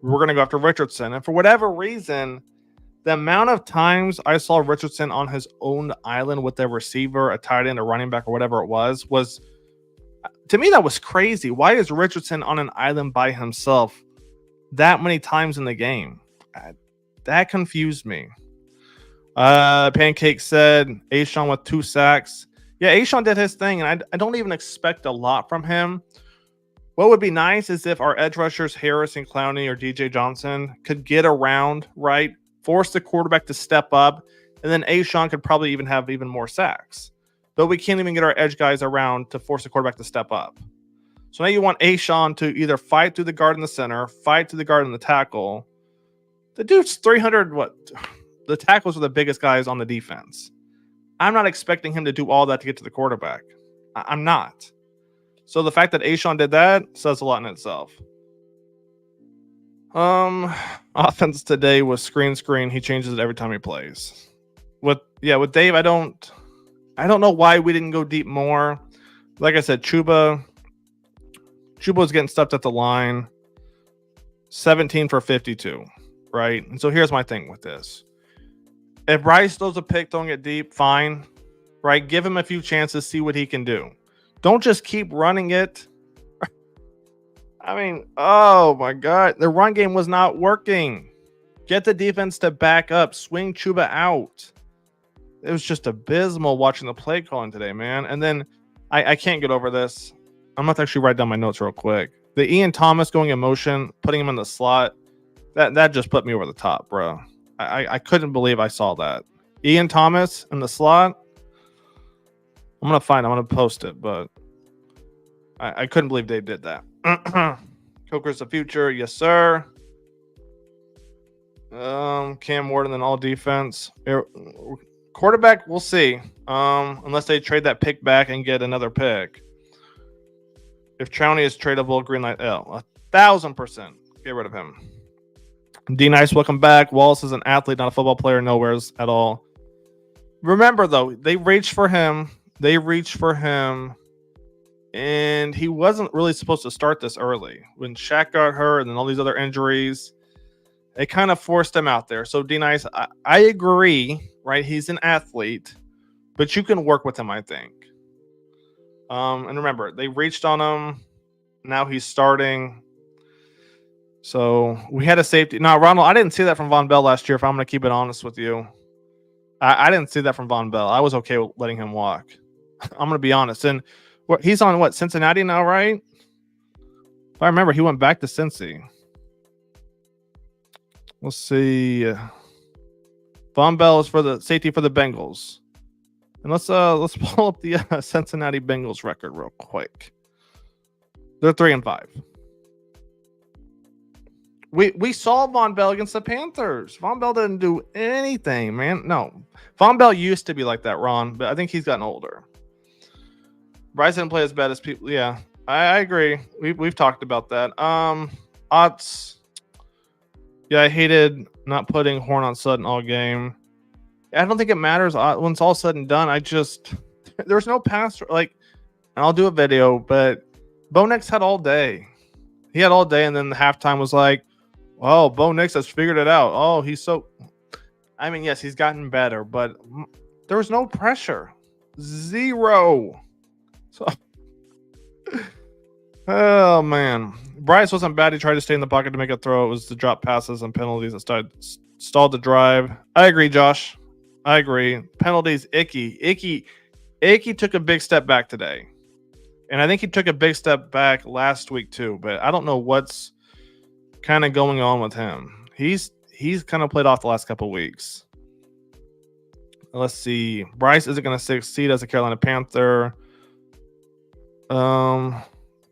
We're going to go after Richardson. And for whatever reason, the amount of times I saw Richardson on his own island with a receiver, a tight end, a running back, or whatever it was to me, that was crazy. Why is Richardson on an island by himself that many times in the game? That confused me. Pancake said A'Shawn with 2 sacks. Yeah, A'Shawn did his thing, and I don't even expect a lot from him. What would be nice is if our edge rushers, Harris and Clowney or DJ Johnson, could get around, right? Force the quarterback to step up, and then A'Shawn could probably even have even more sacks. But we can't even get our edge guys around to force the quarterback to step up. So now you want A'Shawn to either fight through the guard in the center, fight through the guard in the tackle. The dude's 300, the tackles are the biggest guys on the defense. I'm not expecting him to do all that to get to the quarterback. I'm not. So the fact that A'Shawn did that says a lot in itself. Offense today was screen. He changes it every time he plays. With Dave, I don't know why we didn't go deep more. Like I said, Chuba was getting stuffed at the line. 17 for 52, right? And so here's my thing with this. If Bryce throws a pick, throwing it deep, fine, right? Give him a few chances, see what he can do. Don't just keep running it. I mean, oh my God. The run game was not working. Get the defense to back up. Swing Chuba out. It was just abysmal watching the play calling today, man. And then I can't get over this. I'm going to actually write down my notes real quick. The Ian Thomas going in motion, putting him in the slot, that just put me over the top, bro. I couldn't believe I saw that. Ian Thomas in the slot. I'm going to post it, but I couldn't believe they did that. Coker's the future. Yes, sir. Cam Ward and all defense. Quarterback, we'll see. Unless they trade that pick back and get another pick. If Trowney is tradable, green light L. 1,000%. Get rid of him. D Nice, welcome back. Wallace is an athlete, not a football player. Nowheres at all. Remember though, they reached for him. And he wasn't really supposed to start this early. When Shaq got hurt and then all these other injuries, it kind of forced him out there. So D-Nice, I agree, right? He's an athlete, but you can work with him, I think. And remember, they reached on him. Now he's starting. So we had a safety. No, Ronald, I didn't see that from Von Bell last year, if I'm going to keep it honest with you. I didn't see that from Von Bell. I was okay with letting him walk. I'm going to be honest. And he's on Cincinnati now, right? If I remember, he went back to Cincy. Let's see. Von Bell is for the safety for the Bengals. And let's pull up the Cincinnati Bengals record real quick. They're 3-5. We saw Von Bell against the Panthers. Von Bell didn't do anything, man. No. Von Bell used to be like that, Ron, but I think he's gotten older. Bryce didn't play as bad as people. Yeah, I agree. We've talked about that. Odds. Yeah, I hated not putting Horn on Sutton all game. I don't think it matters when it's all said and done. There's no pass. Like, and I'll do a video, but Bo Nix had all day. He had all day, and then the halftime was like, oh, Bo Nix has figured it out. Oh, he's so. I mean, yes, he's gotten better, but there was no pressure. Zero. So, oh man, Bryce wasn't bad. He tried to stay in the pocket to make a throw. It was the drop passes and penalties that stalled the drive. I agree, Josh. I agree. Penalties, Icky took a big step back today, and I think he took a big step back last week too. But I don't know what's kind of going on with him. He's kind of played off the last couple of weeks. Let's see. Bryce isn't going to succeed as a Carolina Panther.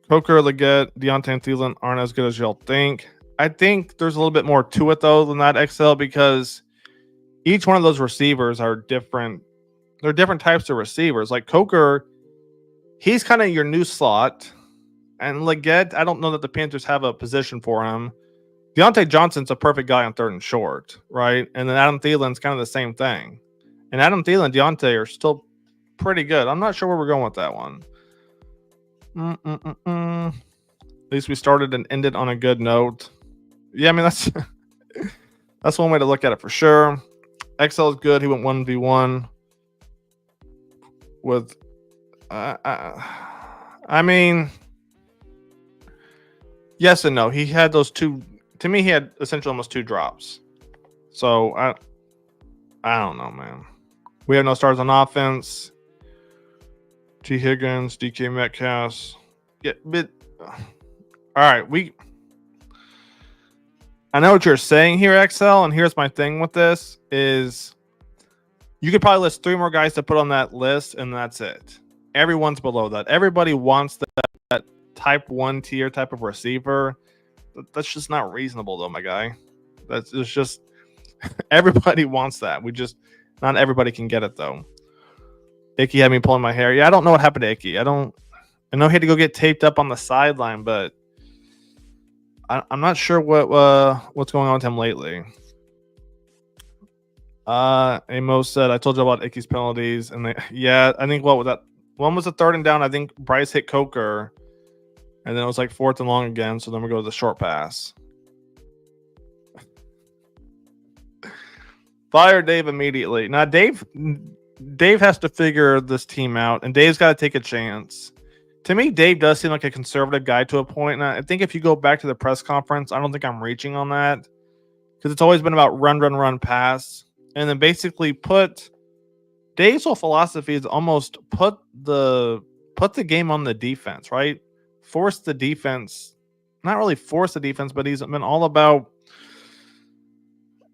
Coker, Leggett, Deontay, and Thielen aren't as good as y'all think. I think there's a little bit more to it though than that, XL, because each one of those receivers are different. They're different types of receivers. Like Coker, he's kind of your new slot, and Leggett, I don't know that the Panthers have a position for him. Deontay Johnson's a perfect guy on third and short, right? And then Adam Thielen's kind of the same thing. And Adam Thielen and Deontay are still pretty good. I'm not sure where we're going with that one. At least we started and ended on a good note. Yeah, I mean, that's one way to look at it for sure. XL is good. He went 1v1 with I mean, yes and no. He had those two. To me, he had essentially almost two drops. So I don't know, man. We have no stars on offense. T. Higgins, DK Metcalf. Yeah, but all right, I know what you're saying here, XL, and here's my thing with this is you could probably list 3 more guys to put on that list, and that's it. Everyone's below that. Everybody wants that type 1 tier type of receiver. That's just not reasonable, though, my guy. It's just everybody wants that. Not everybody can get it, though. Icky had me pulling my hair. Yeah, I don't know what happened to Icky. I know he had to go get taped up on the sideline, but I'm not sure what's going on with him lately. Amos said, I told you about Icky's penalties. And I think what was that? One was a 3rd and down. I think Bryce hit Coker. And then it was like 4th and long again. So then we go to the short pass. Fire Dave immediately. Now, Dave has to figure this team out, and Dave's got to take a chance. To me, Dave does seem like a conservative guy to a point, and I think if you go back to the press conference, I don't think I'm reaching on that because it's always been about run, pass, and then basically Dave's whole philosophy is almost put the game on the defense, right? Force the defense, not really force the defense, but he's been all about,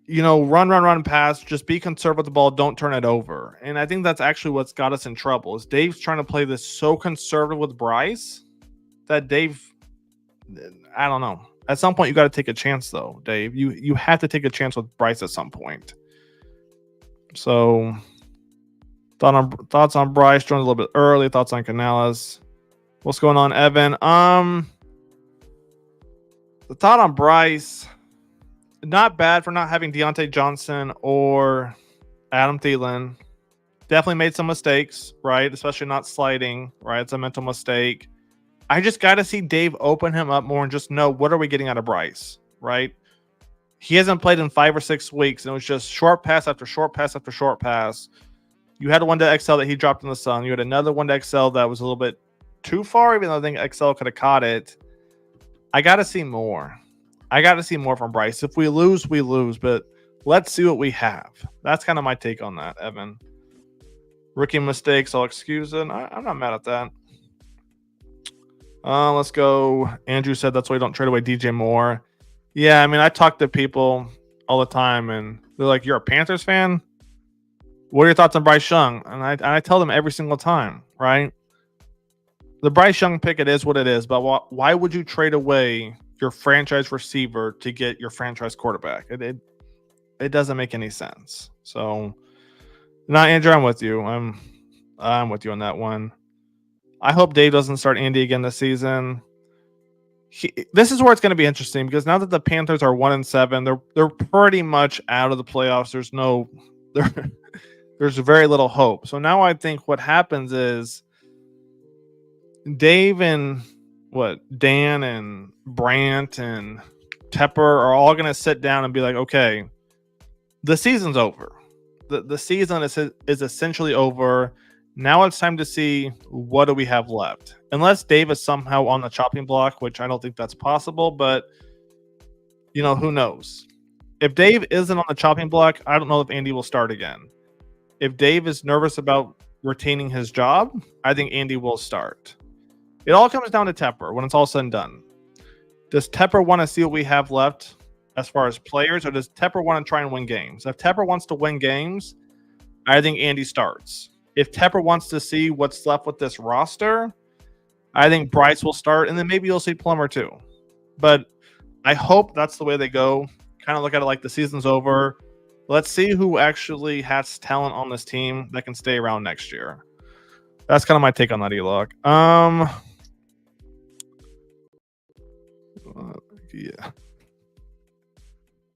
run, pass, just be conservative with the ball, don't turn it over. And I think that's actually what's got us in trouble is Dave's trying to play this so conservative with Bryce that Dave, I don't know. At some point, you got to take a chance, though, Dave. You have to take a chance with Bryce at some point. So, thoughts on Bryce? Joined a little bit early. Thoughts on Canales? What's going on, Evan? The thought on Bryce, not bad for not having Deontay Johnson or Adam Thielen. Definitely made some mistakes, right? Especially not sliding, right? It's a mental mistake. I just got to see Dave open him up more and just know what are we getting out of Bryce, right? He hasn't played in 5 or 6 weeks, and it was just short pass after short pass after short pass. You had one to XL that he dropped in the sun. You had another one to XL that was a little bit too far, even though I think XL could have caught it. I got to see more. I got to see more from Bryce. If we lose, we lose, but let's see what we have. That's kind of my take on that, Evan. Rookie mistakes, I'll excuse it. I'm not mad at that. Let's go. Andrew said that's why you don't trade away DJ Moore. Yeah, I mean, I talk to people all the time, and they're like, "You're a Panthers fan? What are your thoughts on Bryce Young?" And I tell them every single time, right? The Bryce Young pick, it is what it is, but why would you trade away your franchise receiver to get your franchise quarterback? It doesn't make any sense. So, no, Andrew, I'm with you. I'm with you on that one. I hope Dave doesn't start Andy again this season. This is where it's going to be interesting because now that the Panthers are 1-7, they're pretty much out of the playoffs. There's very little hope. So now I think what happens is Dave and Dan and Brandt and Tepper are all going to sit down and be like, okay, the season's over. The season is essentially over. Now it's time to see what do we have left. Unless Dave is somehow on the chopping block, which I don't think that's possible, but who knows? If Dave isn't on the chopping block, I don't know if Andy will start again. If Dave is nervous about retaining his job, I think Andy will start. It all comes down to Tepper when it's all said and done. Does Tepper want to see what we have left as far as players, or does Tepper want to try and win games? If Tepper wants to win games, I think Andy starts. If Tepper wants to see what's left with this roster, I think Bryce will start, and then maybe you'll see Plummer too. But I hope that's the way they go. Kind of look at it like the season's over. Let's see who actually has talent on this team that can stay around next year. That's kind of my take on that, Eloc. Yeah.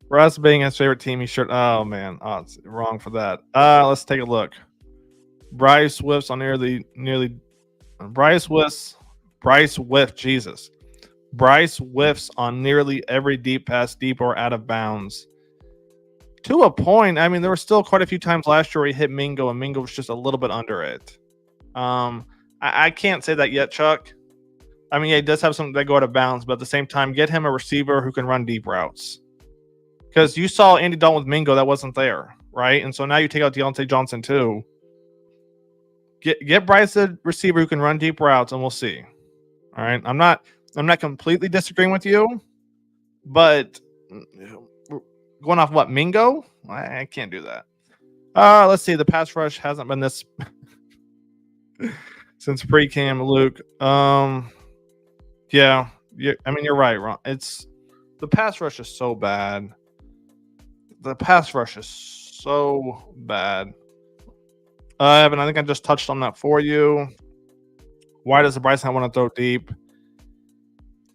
Russ being his favorite team, he should. Oh man, it's wrong for that. Let's take a look. Bryce whiffs on nearly. Bryce whiffs. Jesus. Bryce whiffs on nearly every deep pass, deep or out of bounds. To a point, I mean, there were still quite a few times last year where he hit Mingo, and Mingo was just a little bit under it. I can't say that yet, Chuck. I mean, yeah, he does have some that go out of bounds, but at the same time, get him a receiver who can run deep routes. Because you saw Andy Dalton with Mingo, that wasn't there, right? And so now you take out Deontay Johnson too. Get Bryce a receiver who can run deep routes, and we'll see. All right, I'm not completely disagreeing with you, but going off what Mingo, I can't do that. Let's see. The pass rush hasn't been this since pre-cam, Luke. Yeah. I mean, you're right, Ron. It's the pass rush is so bad. The pass rush is so bad. Evan, I think I just touched on that for you. Why does the Bryce not want to throw deep?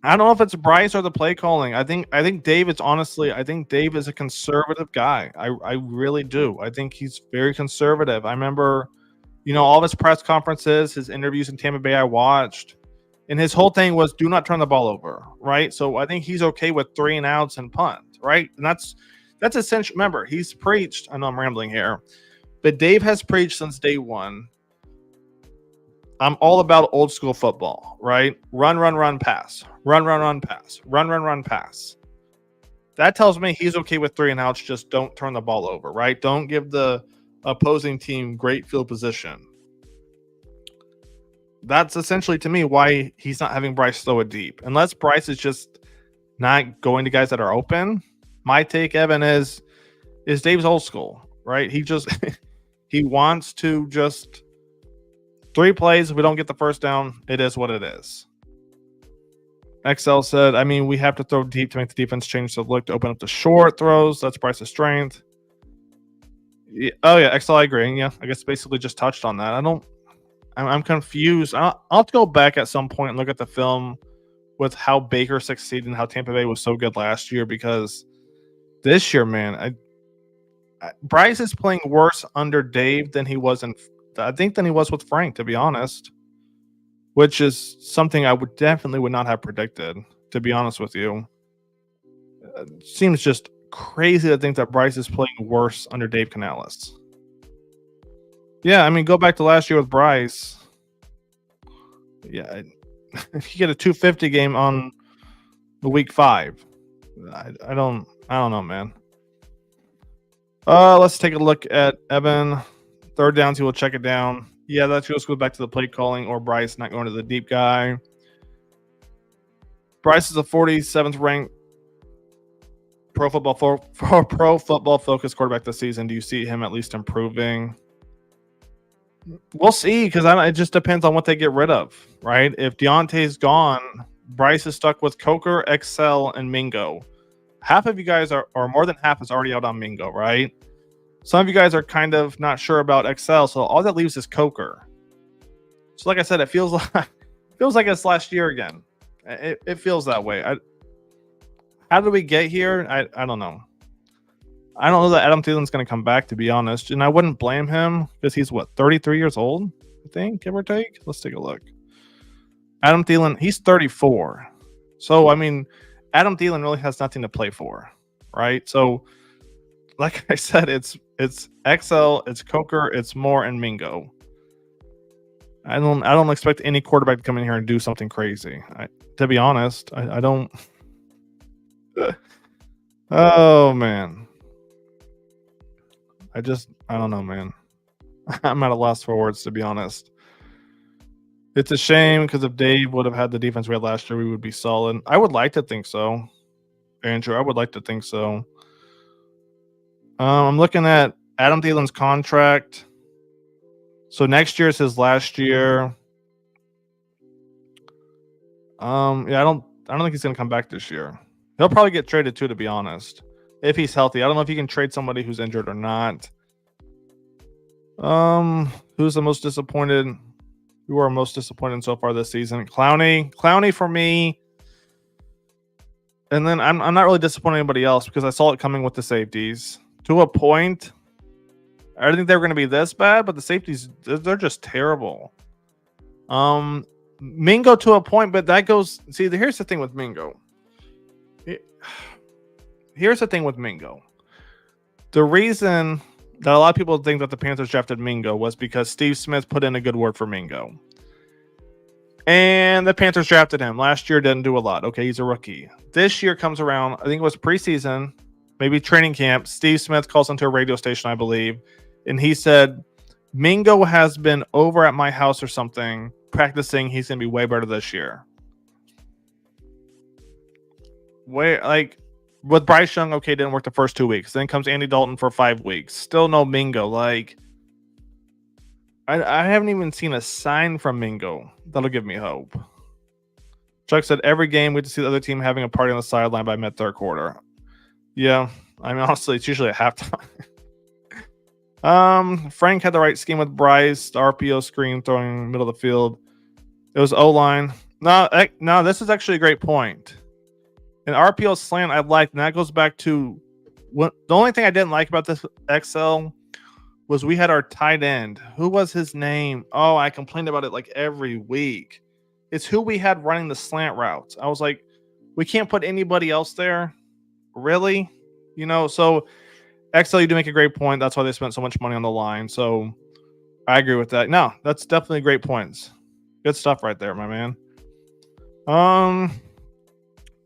I don't know if it's Bryce or the play calling. I think Dave is Dave is a conservative guy. I really do. I think he's very conservative. I remember, all of his press conferences, his interviews in Tampa Bay I watched, and his whole thing was do not turn the ball over, right? So I think he's okay with 3 and outs and punt, right? And that's essential. Remember, he's preached. I know I'm rambling here, but Dave has preached since day one. I'm all about old school football, right? Run, pass. Run, pass. Run, pass. That tells me he's okay with 3 and outs. Just don't turn the ball over, right? Don't give the opposing team great field position. That's essentially, to me, why he's not having Bryce throw it deep. Unless Bryce is just not going to guys that are open. My take, Evan, is Dave's old school, right? He just he wants to just 3 plays. If we don't get the first down, it is what it is. XL said, I mean, we have to throw deep to make the defense change the look to open up the short throws. That's Bryce's strength. Yeah, oh, yeah, XL, I agree. Yeah, I guess basically just touched on that. I'm confused. I'll have to go back at some point and look at the film with how Baker succeeded and how Tampa Bay was so good last year, because this year, man, Bryce is playing worse under Dave than he was than he was with Frank, to be honest, which is something I would not have predicted, to be honest with you. It seems just crazy to think that Bryce is playing worse under Dave Canales. Yeah, I mean, go back to last year with Bryce. Yeah, if you get a 250 game on the week 5, I don't know, man. Let's take a look at Evan. Third downs, he will check it down. Yeah, that just goes back to the play calling or Bryce not going to the deep guy. Bryce is a 47th ranked Pro Football Focus quarterback this season. Do you see him at least improving? We'll see, because it just depends on what they get rid of, right? If Deontay's gone, Bryce is stuck with Coker, Excel, and Mingo. Half of you guys or more than half is already out on Mingo, right? Some of you guys are kind of not sure about Excel, so all that leaves is Coker. So, like I said, it feels like it's last year again. It feels that way. How did we get here? I don't know. I don't know that Adam Thielen's going to come back, to be honest. And I wouldn't blame him because he's, 33 years old, I think, give or take? Let's take a look. Adam Thielen, he's 34. So, I mean, Adam Thielen really has nothing to play for, right? So, like I said, it's XL, it's Coker, it's Moore, and Mingo. I don't expect any quarterback to come in here and do something crazy. To be honest, I don't. Oh, man. I don't know, man. I'm at a loss for words, to be honest. It's a shame, because if Dave would have had the defense we had last year, we would be solid. I would like to think so, Andrew. I would like to think so. I'm looking at Adam Thielen's contract. So next year is his last year. Yeah, I don't think he's gonna come back this year. He'll probably get traded too, to be honest, if he's healthy. I don't know if you can trade somebody who's injured or not. Who's the most disappointed? Who are most disappointed so far this season? Clowney for me. And then I'm not really disappointed anybody else, because I saw it coming with the safeties. To a point, I didn't think they were going to be this bad, but the safeties, they're just terrible. Mingo to a point, but that goes... See, here's the thing with Mingo. Here's the thing with Mingo. The reason that a lot of people think that the Panthers drafted Mingo was because Steve Smith put in a good word for Mingo. And the Panthers drafted him. Last year didn't do a lot. Okay, he's a rookie. This year comes around, I think it was preseason, maybe training camp. Steve Smith calls into a radio station, I believe, and he said, Mingo has been over at my house or something, practicing. He's going to be way better this year. With Bryce Young, okay, didn't work the first 2 weeks. Then comes Andy Dalton for 5 weeks. Still no Mingo. I haven't even seen a sign from Mingo that'll give me hope. Chuck said, every game we get to see the other team having a party on the sideline by mid-third quarter. Yeah, I mean, honestly, it's usually at halftime. Frank had the right scheme with Bryce. The RPO screen throwing middle of the field. It was O-line. No, this is actually a great point. An RPO slant I liked, and that goes back to the only thing I didn't like about this XL was we had our tight end. Who was his name? Oh, I complained about it like every week. It's who we had running the slant routes. I was like, we can't put anybody else there? Really? So XL, you do make a great point. That's why they spent so much money on the line. So I agree with that. No, that's definitely great points. Good stuff right there, my man.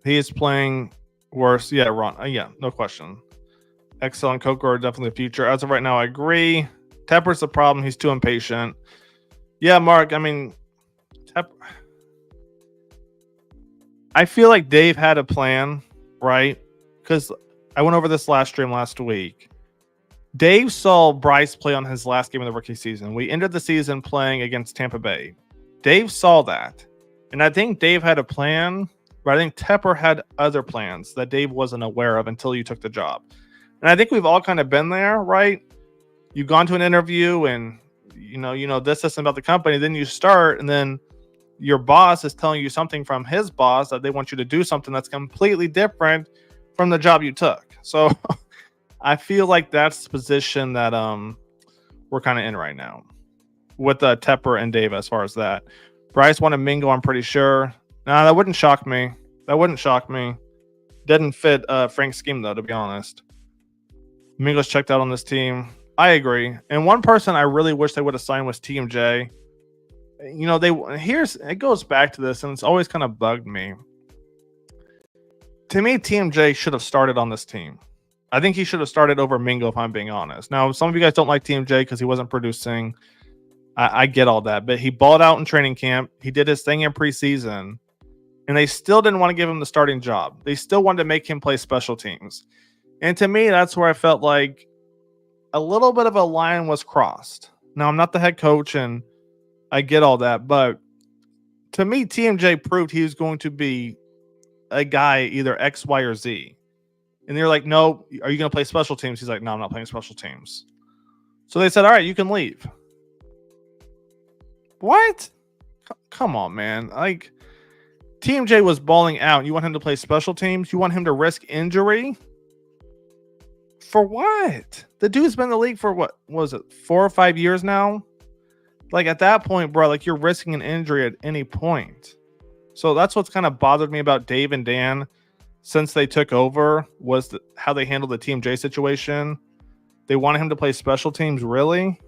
He is playing worse. Yeah, Ron. Yeah, no question. XL and Coco are definitely the future. As of right now, I agree. Tepper's the problem. He's too impatient. Yeah, Mark. I mean, I feel like Dave had a plan, right? Because I went over this last stream last week. Dave saw Bryce play on his last game of the rookie season. We ended the season playing against Tampa Bay. Dave saw that. And I think Dave had a plan But I think Tepper had other plans that Dave wasn't aware of until you took the job. And I think we've all kind of been there, right? You've gone to an interview and you know this about the company, then you start and then your boss is telling you something from his boss that they want you to do something that's completely different from the job you took. So I feel like that's the position that we're kind of in right now with Tepper and Dave as far as that. Bryce wanted Mingo, I'm pretty sure. Nah, that wouldn't shock me. That wouldn't shock me. Didn't fit Frank's scheme though, to be honest. Mingo's checked out on this team. I agree. And one person I really wish they would have signed was TMJ. You know, it goes back to this, and it's always kind of bugged me. To me, TMJ should have started on this team. I think he should have started over Mingo, if I'm being honest. Now, some of you guys don't like TMJ because he wasn't producing. I get all that, but he balled out in training camp. He did his thing in preseason, and they still didn't want to give him the starting job. They still wanted to make him play special teams. And to me, that's where I felt like a little bit of a line was crossed. Now, I'm not the head coach, and I get all that, but to me, TMJ proved he was going to be a guy either X, Y, or Z. And they're like, no, are you going to play special teams? He's like, no, I'm not playing special teams. So they said, all right, you can leave. What? Come on, man. Like, TMJ was balling out. You want him to play special teams? You want him to risk injury? For what? The dude's been in the league for what was it, 4 or 5 years now? Like at that point, bro, like you're risking an injury at any point. So that's what's kind of bothered me about Dave and Dan since they took over was how they handled the TMJ situation. They wanted him to play special teams, really?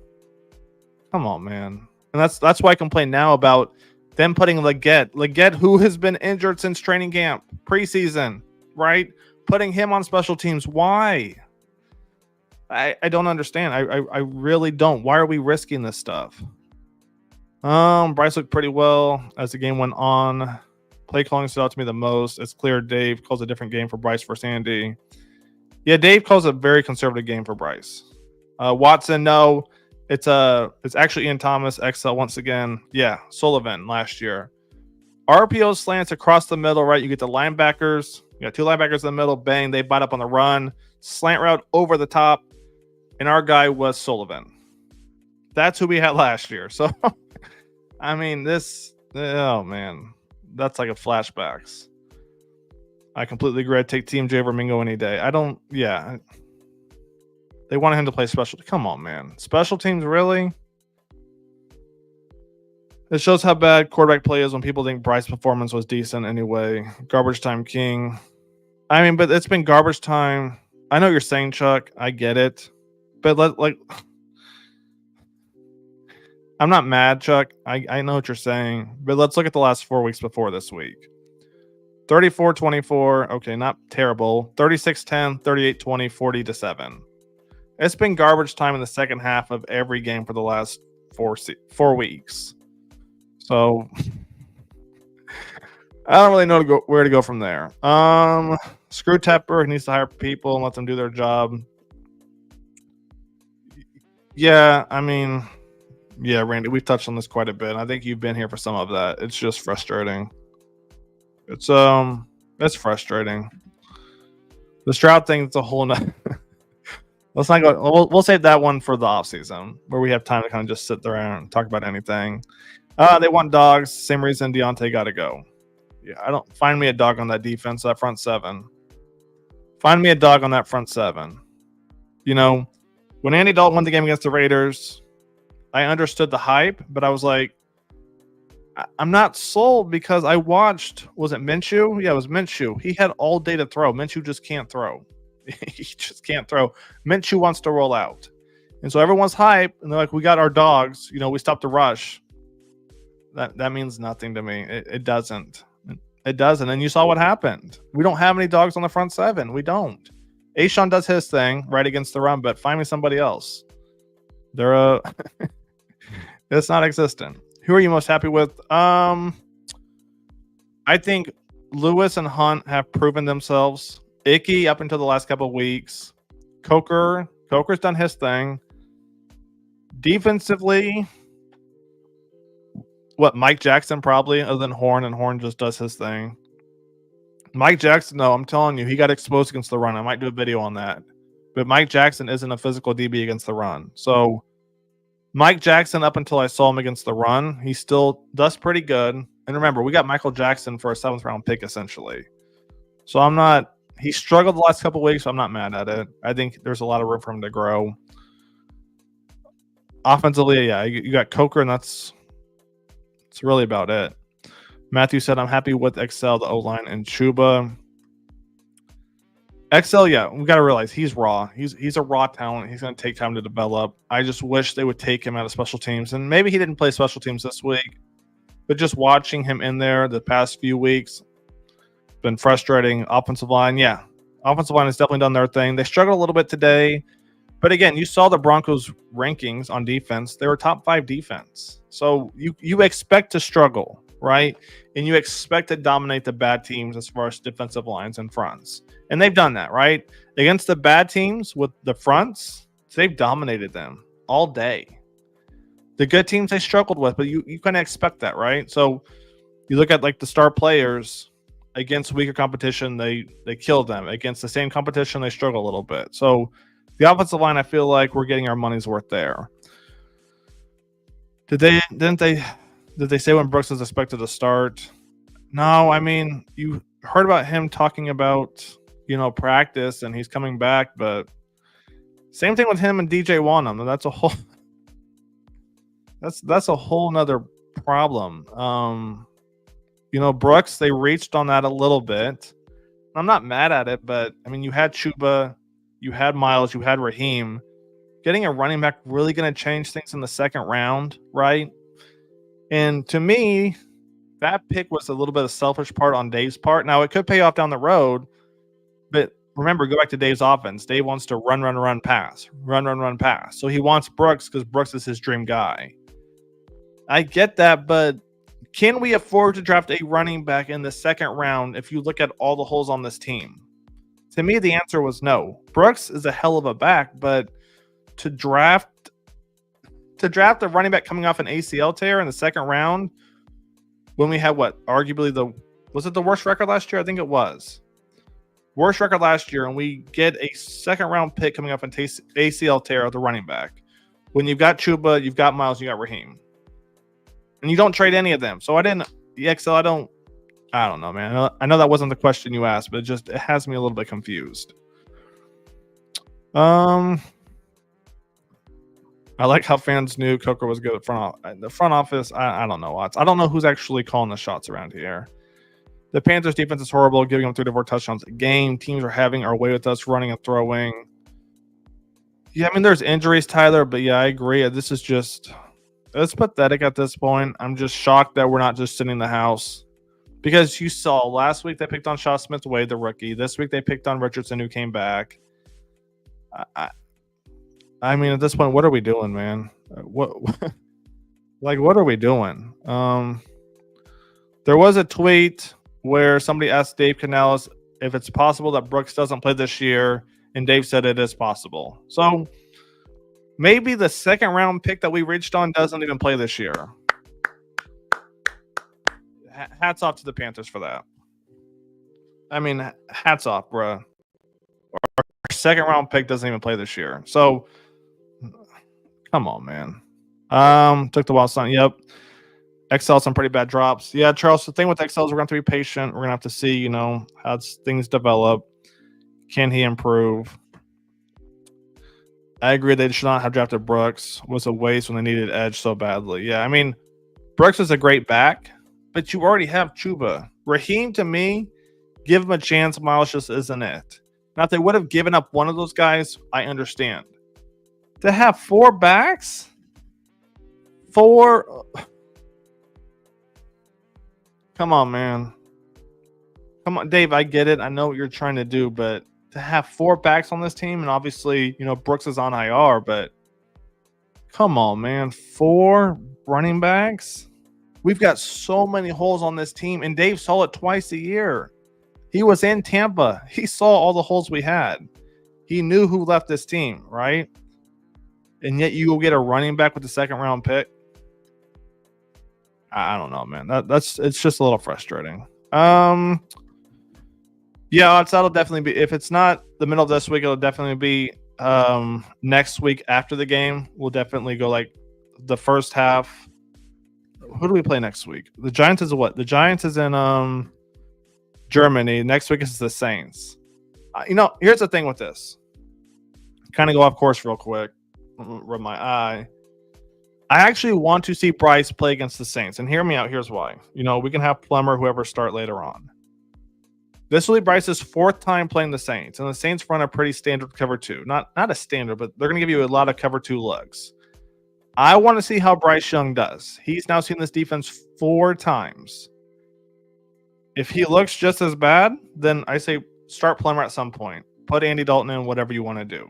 Come on, man. And that's why I complain now about them putting Leggett, who has been injured since training camp, preseason, right? Putting him on special teams. Why? I don't understand. I really don't. Why are we risking this stuff? Bryce looked pretty well as the game went on. Play calling stood out to me the most. It's clear Dave calls a different game for Bryce versus Andy. Yeah, Dave calls a very conservative game for Bryce. Watson, no. It's actually Ian Thomas, XL once again. Yeah, Sullivan last year. RPO slants across the middle, right? You get the linebackers. You got 2 linebackers in the middle. Bang, they bite up on the run. Slant route over the top. And our guy was Sullivan. That's who we had last year. So, I mean, oh, man. That's like a flashbacks. I completely agree. I'd take TMJ over Mingo any day. They wanted him to play special. Come on, man. Special teams, really? It shows how bad quarterback play is when people think Bryce's performance was decent anyway. Garbage time king. I mean, but it's been garbage time. I know what you're saying, Chuck. I get it. But I'm not mad, Chuck. I know what you're saying. But let's look at the last 4 weeks before this week. 34-24. Okay, not terrible. 36-10, 38-20, 40-7. It's been garbage time in the second half of every game for the last 4 weeks. So I don't really know where to go from there. Screw Tepper. He needs to hire people and let them do their job. Yeah, I mean, yeah, Randy, we've touched on this quite a bit. I think you've been here for some of that. It's just frustrating. It's frustrating. The Stroud thing is a whole nother. Let's not go. We'll save that one for the offseason where we have time to kind of just sit there and talk about anything. They want dogs. Same reason Deontay got to go. Yeah, I don't find me a dog on that defense, that front seven. Find me a dog on that front seven. You know, when Andy Dalton won the game against the Raiders, I understood the hype, but I was like, I'm not sold because I watched, was it Minshew? Yeah, it was Minshew. He had all day to throw. Minshew just can't throw. He just can't throw. Minshew wants to roll out. And so everyone's hype, and they're like, we got our dogs. You know, we stopped the rush. That means nothing to me. It doesn't. It doesn't. And you saw what happened. We don't have any dogs on the front seven. We don't. Ashawn does his thing right against the run, but find me somebody else. It's not existent. Who are you most happy with? I think Lewis and Hunt have proven themselves. Icky up until the last couple of weeks. Coker's done his thing. Defensively, Mike Jackson probably, other than Horn, and Horn just does his thing. Mike Jackson, no, I'm telling you, he got exposed against the run. I might do a video on that. But Mike Jackson isn't a physical DB against the run. So Mike Jackson, up until I saw him against the run, he still does pretty good. And remember, we got Michael Jackson for a 7th round pick, essentially. So I'm not, he struggled the last couple of weeks, so I'm not mad at it. I think there's a lot of room for him to grow. Offensively, yeah, you got Coker, and that's really about it. Matthew said, I'm happy with Excel, the O-line, and Chuba. Excel, yeah, we got to realize he's raw. He's a raw talent. He's going to take time to develop. I just wish they would take him out of special teams. And maybe he didn't play special teams this week, but just watching him in there the past few weeks, been frustrating. Offensive line, yeah. Offensive line has definitely done their thing. They struggled a little bit today. But again, you saw the Broncos rankings on defense. They were top 5 defense. So you expect to struggle, right? And you expect to dominate the bad teams as far as defensive lines and fronts. And they've done that, right? Against the bad teams with the fronts, they've dominated them all day. The good teams they struggled with, but you kind of expect that, right? So you look at like the star players against weaker competition, they killed them. Against the same competition, they struggle a little bit. So the offensive line, I feel like we're getting our money's worth there. Did they say when Brooks is expected to start? No, I mean, you heard about him talking about, practice, and he's coming back, but same thing with him and DJ Wanham. That's a whole that's a whole nother problem. Brooks, they reached on that a little bit. I'm not mad at it, but I mean, you had Chuba, you had Miles, you had Raheem. Getting a running back really going to change things in the second round, right? And to me, that pick was a little bit of selfish part on Dave's part. Now, it could pay off down the road, but remember, go back to Dave's offense. Dave wants to run, pass. Run, pass. So he wants Brooks because Brooks is his dream guy. I get that, but can we afford to draft a running back in the second round if you look at all the holes on this team? To me, the answer was no. Brooks is a hell of a back, but to draft a running back coming off an ACL tear in the second round when we had arguably was it the worst record last year? I think it was. Worst record last year, and we get a second round pick coming up an ACL tear of the running back. When you've got Chuba, you've got Miles, you got Raheem. And you don't trade any of them. So I don't know, man. I know that wasn't the question you asked, but it has me a little bit confused. I like how fans knew Coker was good at the front office. I don't know. I don't know who's actually calling the shots around here. The Panthers defense is horrible, giving them 3 to 4 touchdowns a game. Teams are having our way with us running and throwing. Yeah, I mean, there's injuries, Tyler, but yeah, I agree. It's pathetic at this point. I'm just shocked that we're not just sitting in the house. Because you saw last week they picked on Shaw Smith-Wade, the rookie. This week they picked on Richardson, who came back. I mean, at this point, what are we doing, man? What are we doing? There was a tweet where somebody asked Dave Canales if it's possible that Brooks doesn't play this year, and Dave said it is possible. So maybe the second round pick that we reached on doesn't even play this year. Hats off to the Panthers for that. I mean, hats off, bro. Our second round pick doesn't even play this year. So come on, man. Took the wild sign. Yep. XL some pretty bad drops. Yeah, Charles, the thing with XL is we're going to have to be patient. We're going to have to see, how things develop. Can he improve? I agree they should not have drafted Brooks. It was a waste when they needed edge so badly. Yeah, I mean, Brooks is a great back, but you already have Chuba. Raheem, to me, give him a chance. Miles just isn't it. Now, if they would have given up one of those guys, I understand. To have 4 backs? 4... Come on, man. Come on, Dave, I get it. I know what you're trying to do, but to have 4 backs on this team, and obviously, Brooks is on IR, but come on, man. 4 running backs? We've got so many holes on this team, and Dave saw it twice a year. He was in Tampa. He saw all the holes we had. He knew who left this team, right? And yet you go get a running back with the second round pick. I don't know, man. It's just a little frustrating. Yeah, that'll definitely be. If it's not the middle of this week, it'll definitely be next week after the game. We'll definitely go like the first half. Who do we play next week? The Giants is what? The Giants is in Germany. Next week is the Saints. Here's the thing with this. Kind of go off course real quick. Rub my eye. I actually want to see Bryce play against the Saints, and hear me out. Here's why. We can have Plummer, whoever, start later on. This will be Bryce's fourth time playing the Saints, and the Saints run a pretty standard cover two. Not a standard, but they're going to give you a lot of cover two looks. I want to see how Bryce Young does. He's now seen this defense 4 times. If he looks just as bad, then I say start Plummer at some point. Put Andy Dalton in, whatever you want to do.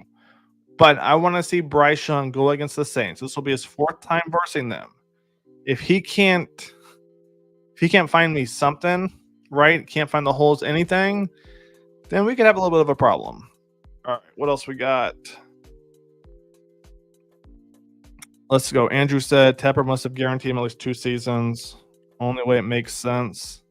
But I want to see Bryce Young go against the Saints. This will be his 4th time versing them. If he can't find me something, right? Can't find the holes, anything, then we could have a little bit of a problem. All right, what else we got? Let's go. Andrew said Tepper must have guaranteed him at least 2 seasons. Only way it makes sense.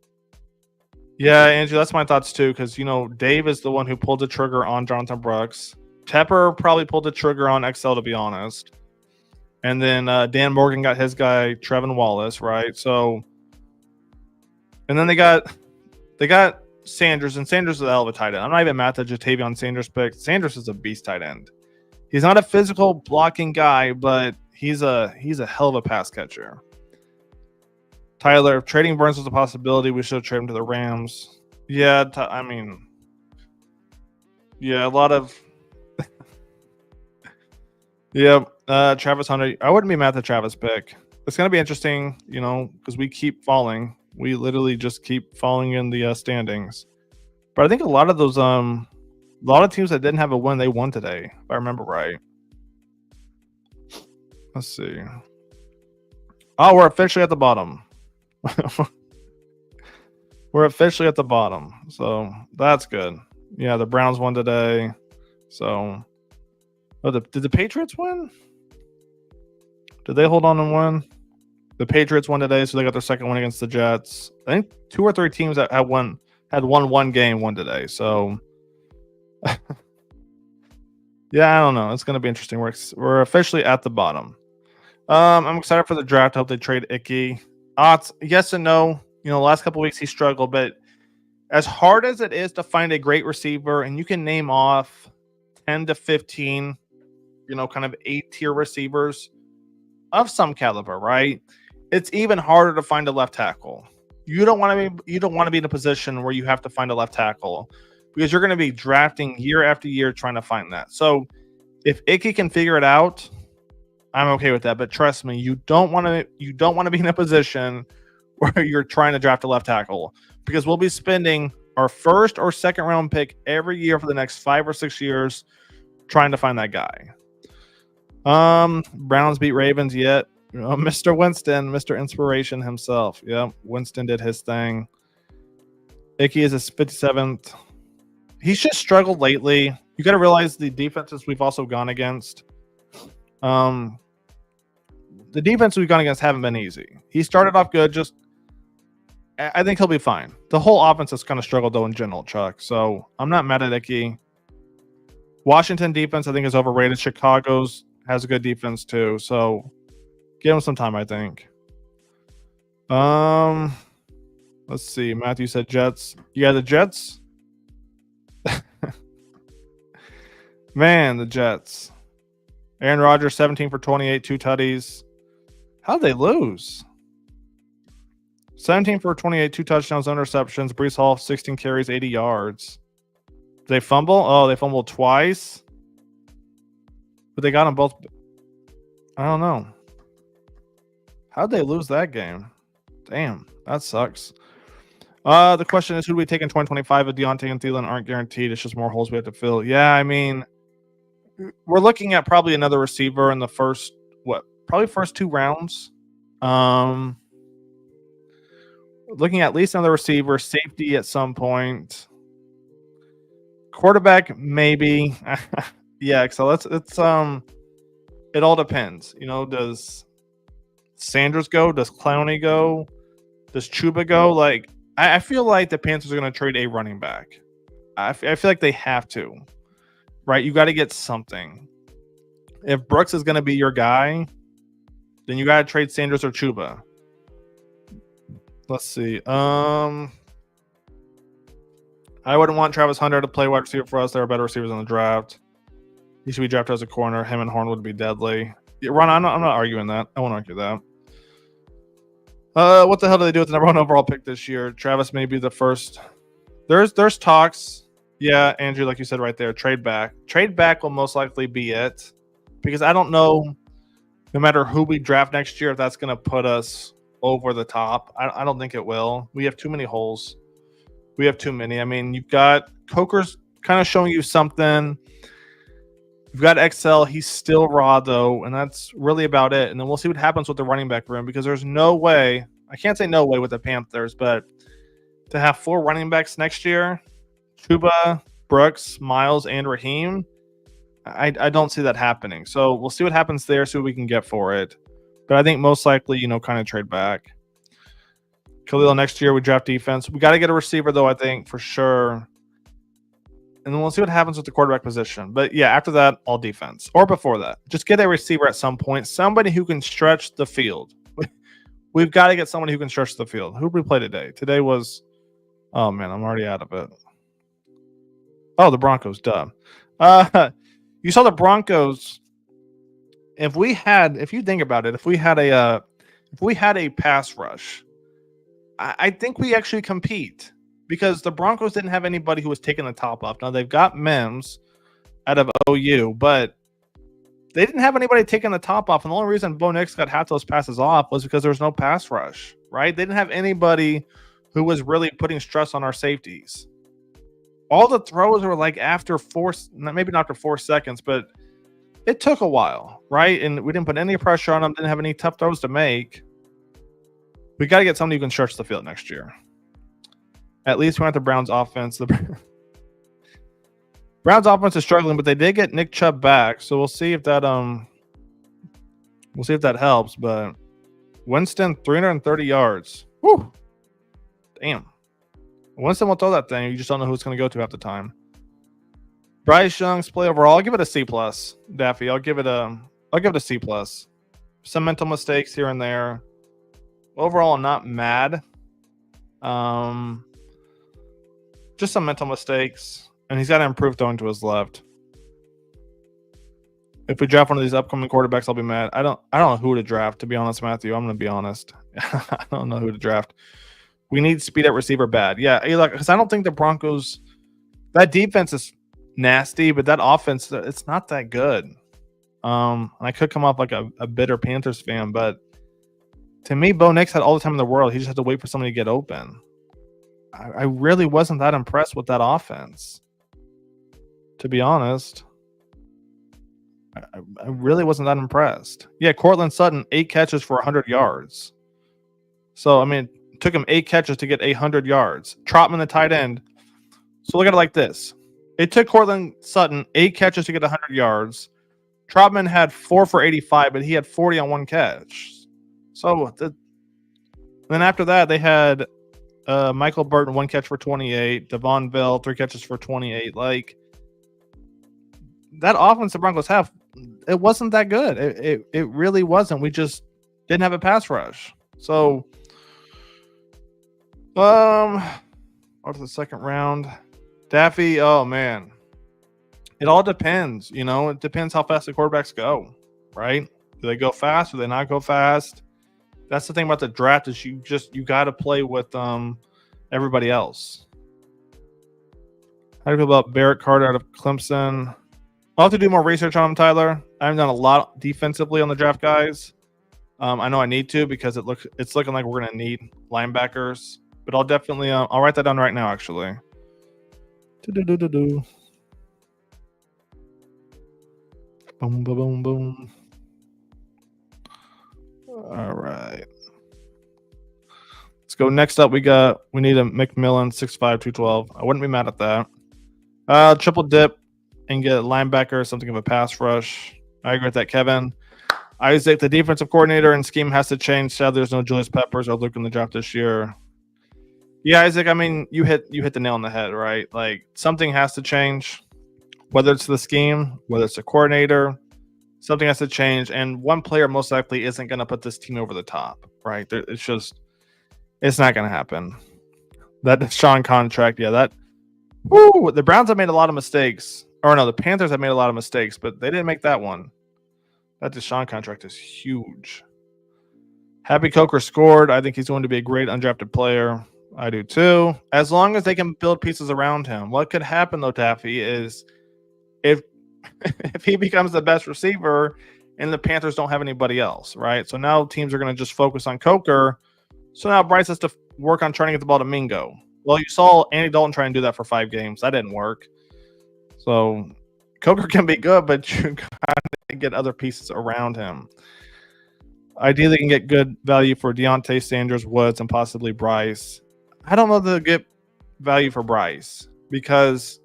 Yeah, Andrew, that's my thoughts too, because Dave is the one who pulled the trigger on Jonathan Brooks. Tepper probably pulled the trigger on XL, to be honest. And then Dan Morgan got his guy, Trevin Wallace, right? So, and then they got Sanders, and Sanders is a hell of a tight end. I'm not even mad at Jatavion Sanders pick. Sanders is a beast tight end. He's not a physical blocking guy, but he's a hell of a pass catcher. Tyler, if trading Burns was a possibility, we should trade him to the Rams. Yeah, a lot of. Yeah, Travis Hunter. I wouldn't be mad at the Travis pick. It's going to be interesting, because we keep falling. We literally just keep falling in the standings. But I think a lot of those, a lot of teams that didn't have a win, they won today, if I remember right. Let's see. Oh, we're officially at the bottom. We're officially at the bottom. So that's good. Yeah, the Browns won today. So, did the Patriots win? Did they hold on and win? The Patriots won today, so they got their second win against the Jets. I think 2 or 3 teams that had won one game won today. So, yeah, I don't know. It's going to be interesting. We're officially at the bottom. I'm excited for the draft. I hope they trade Icky. It's yes and no. The last couple of weeks he struggled, but as hard as it is to find a great receiver, and you can name off 10 to 15, kind of A-tier receivers of some caliber, right? It's even harder to find a left tackle. You don't want to be in a position where you have to find a left tackle, because you're going to be drafting year after year trying to find that. So if Icky can figure it out, I'm okay with that. But trust me, you don't want to be in a position where you're trying to draft a left tackle, because we'll be spending our first or second round pick every year for the next 5 or 6 years trying to find that guy. Browns beat Ravens yet. Mr. Winston, Mr. Inspiration himself. Yeah, Winston did his thing. Icky is his 57th. He's just struggled lately. You got to realize the defenses we've also gone against. The defense we've gone against haven't been easy. He started off good. I think he'll be fine. The whole offense has kind of struggled though in general, Chuck. So I'm not mad at Icky. Washington defense, I think, is overrated. Chicago's has a good defense too. So give him some time, I think. Let's see. Matthew said Jets. Yeah, the Jets. Man, the Jets. Aaron Rodgers, 17 for 28, 2 tutties. How'd they lose? 17 for 28, 2 touchdowns, no interceptions. Breece Hall, 16 carries, 80 yards. Did they fumble? Oh, they fumbled twice. But they got them both. I don't know. How'd they lose that game? Damn, that sucks. The question is, who do we take in 2025 if Deontay and Thielen aren't guaranteed? It's just more holes we have to fill. Yeah, I mean, we're looking at probably another receiver in the first 2 rounds. Looking at least another receiver, safety at some point. Quarterback, maybe. Yeah, so it's it all depends. Does Sanders go? Does Clowney go? Does Chuba go? Like, I feel like the Panthers are going to trade a running back. I feel like they have to, right? You got to get something. If Brooks is going to be your guy, then you got to trade Sanders or Chuba. Let's see. I wouldn't want Travis Hunter to play wide receiver for us. There are better receivers in the draft. He should be drafted as a corner. Him and Horn would be deadly. Yeah, Ron, I'm not arguing that. I won't argue that. What the hell do they do with the number 1 overall pick this year? Travis may be the first. There's talks. Yeah, Andrew, like you said right there, trade back. Trade back will most likely be it, because I don't know, no matter who we draft next year, if that's going to put us over the top. I don't think it will. We have too many holes. We have too many. I mean, you've got Coker's kind of showing you something. You've got XL. He's still raw, though, and that's really about it. And then we'll see what happens with the running back room, because there's no way. I can't say no way with the Panthers, but to have 4 running backs next year, Chuba, Brooks, Miles, and Raheem, I don't see that happening. So we'll see what happens there, see what we can get for it. But I think most likely, kind of trade back. Khalil, next year we draft defense. We got to get a receiver, though, I think, for sure. And then we'll see what happens with the quarterback position. But yeah, after that, all defense. Or before that. Just get a receiver at some point. Somebody who can stretch the field. We've got to get somebody who can stretch the field. Who did we play today? Today was... Oh, man, I'm already out of it. Oh, the Broncos, duh. You saw the Broncos. If you think about it, if we had a pass rush, I think we actually compete, because the Broncos didn't have anybody who was taking the top off. Now they've got Mims out of OU, but they didn't have anybody taking the top off. And the only reason Bo Nix got half those passes off was because there was no pass rush, right? They didn't have anybody who was really putting stress on our safeties. All the throws were like after maybe not after 4 seconds, but it took a while, right? And we didn't put any pressure on them, didn't have any tough throws to make. We got to get somebody who can stretch the field next year. At least we want the Browns offense. The Browns offense is struggling, but they did get Nick Chubb back, so we'll see if that helps. But Winston, 330 yards. Woo! Damn. Winston will throw that thing. You just don't know who it's going to go to half the time. Bryce Young's play overall, I'll give it a C+. Daffy, I'll give it a C+. Some mental mistakes here and there. Overall, I'm not mad. Just some mental mistakes, and he's got to improve throwing to his left. If we draft one of these upcoming quarterbacks, I'll be mad. I don't know who to draft, to be honest, Matthew. I'm going to be honest. I don't know who to draft. We need speed at receiver bad. Yeah, because I don't think the Broncos, that defense is nasty, but that offense, it's not that good. I could come off like a bitter Panthers fan, but to me, Bo Nix had all the time in the world. He just had to wait for somebody to get open. I really wasn't that impressed with that offense, to be honest. I really wasn't that impressed. Yeah, Cortland Sutton, 8 catches for 100 yards. So, I mean, it took him 8 catches to get 100 yards. Trotman, the tight end. So look at it like this. It took Cortland Sutton 8 catches to get 100 yards. Trotman had 4 for 85, but he had 40 on 1 catch. So then after that, they had Michael Burton, 1 catch for 28. Devon Bell, 3 catches for 28. Like, that offense the Broncos have, it wasn't that good. It really wasn't. We just didn't have a pass rush. So, on to the second round. Daffy, oh man. It all depends, It depends how fast the quarterbacks go, right? Do they go fast? Do they not go fast? That's the thing about the draft, is you got to play with everybody else. How do you feel about Barrett Carter out of Clemson? I'll have to do more research on him, Tyler. I haven't done a lot defensively on the draft guys. I know I need to, because it's looking like we're going to need linebackers. But I'll definitely I'll write that down right now, actually. Boom, boom, boom, boom. All right. Let's go. Next up, we need a McMillan, 6'5", 212. I wouldn't be mad at that. Triple dip and get a linebacker, something of a pass rush. I agree with that, Kevin. Isaac, the defensive coordinator and scheme has to change. Sadly, there's no Julius Peppers or Luke in the draft this year. Yeah, Isaac. I mean, you hit the nail on the head, right? Like something has to change, whether it's the scheme, whether it's a coordinator, something has to change, and one player most likely isn't going to put this team over the top, right? It's not going to happen. That Deshaun contract, yeah, the Browns have made a lot of mistakes, or no, the Panthers have made a lot of mistakes, but they didn't make that one. That Deshaun contract is huge. Happy Coker scored. I think he's going to be a great undrafted player. I do too. As long as they can build pieces around him. What could happen though, Taffy, is if if he becomes the best receiver and the Panthers don't have anybody else, right? So now teams are going to just focus on Coker. So now Bryce has to work on trying to get the ball to Mingo. Well, you saw Andy Dalton try and do that for 5 games. That didn't work. So Coker can be good, but you got to get other pieces around him. Ideally, can get good value for Deontay, Sanders, Woods, and possibly Bryce. I don't know the get value for Bryce because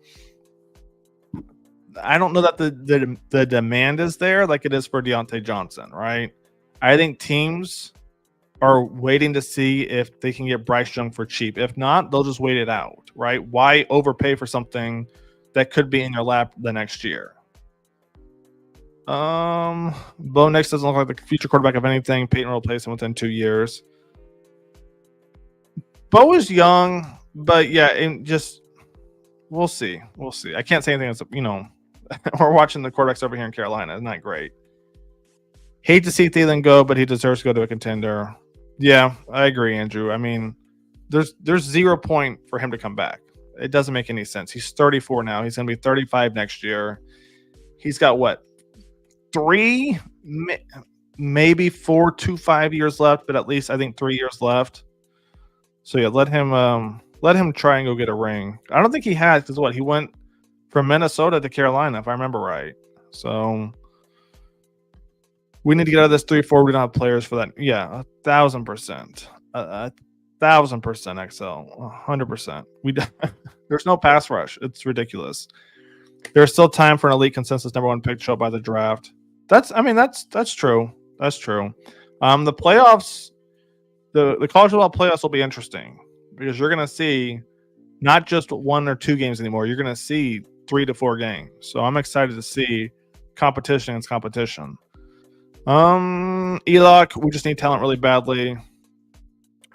I don't know that the demand is there like it is for Deontay Johnson, right? I think teams are waiting to see if they can get Bryce Young for cheap. If not, they'll just wait it out, right? Why overpay for something that could be in your lap the next year? Bo Nix doesn't look like the future quarterback of anything. Peyton will replace him within 2 years. Bo is young, but yeah, and just we'll see. We'll see. I can't say anything. We're watching the quarterbacks over here in Carolina. It's not great. Hate to see Thielen go, but he deserves to go to a contender. Yeah, I agree, Andrew. I mean, there's 0 point for him to come back. It doesn't make any sense. He's 34 now. He's going to be 35 next year. He's got what? 3, maybe 4 to 5 years left, but at least I think 3 years left. So yeah, let him try and go get a ring. I don't think he has because he went from Minnesota to Carolina, if I remember right. So we need to get out of this 3-4. We don't have players for that. Yeah, 1,000%, 1,000% XL, 100%. There's no pass rush. It's ridiculous. There's still time for an elite consensus #1 pick show by the draft. That's true. That's true. The playoffs, the college football playoffs will be interesting because you're going to see not just 1 or 2 games anymore. You're going to see 3 to 4 games. So I'm excited to see competition against competition. Elock, we just need talent really badly.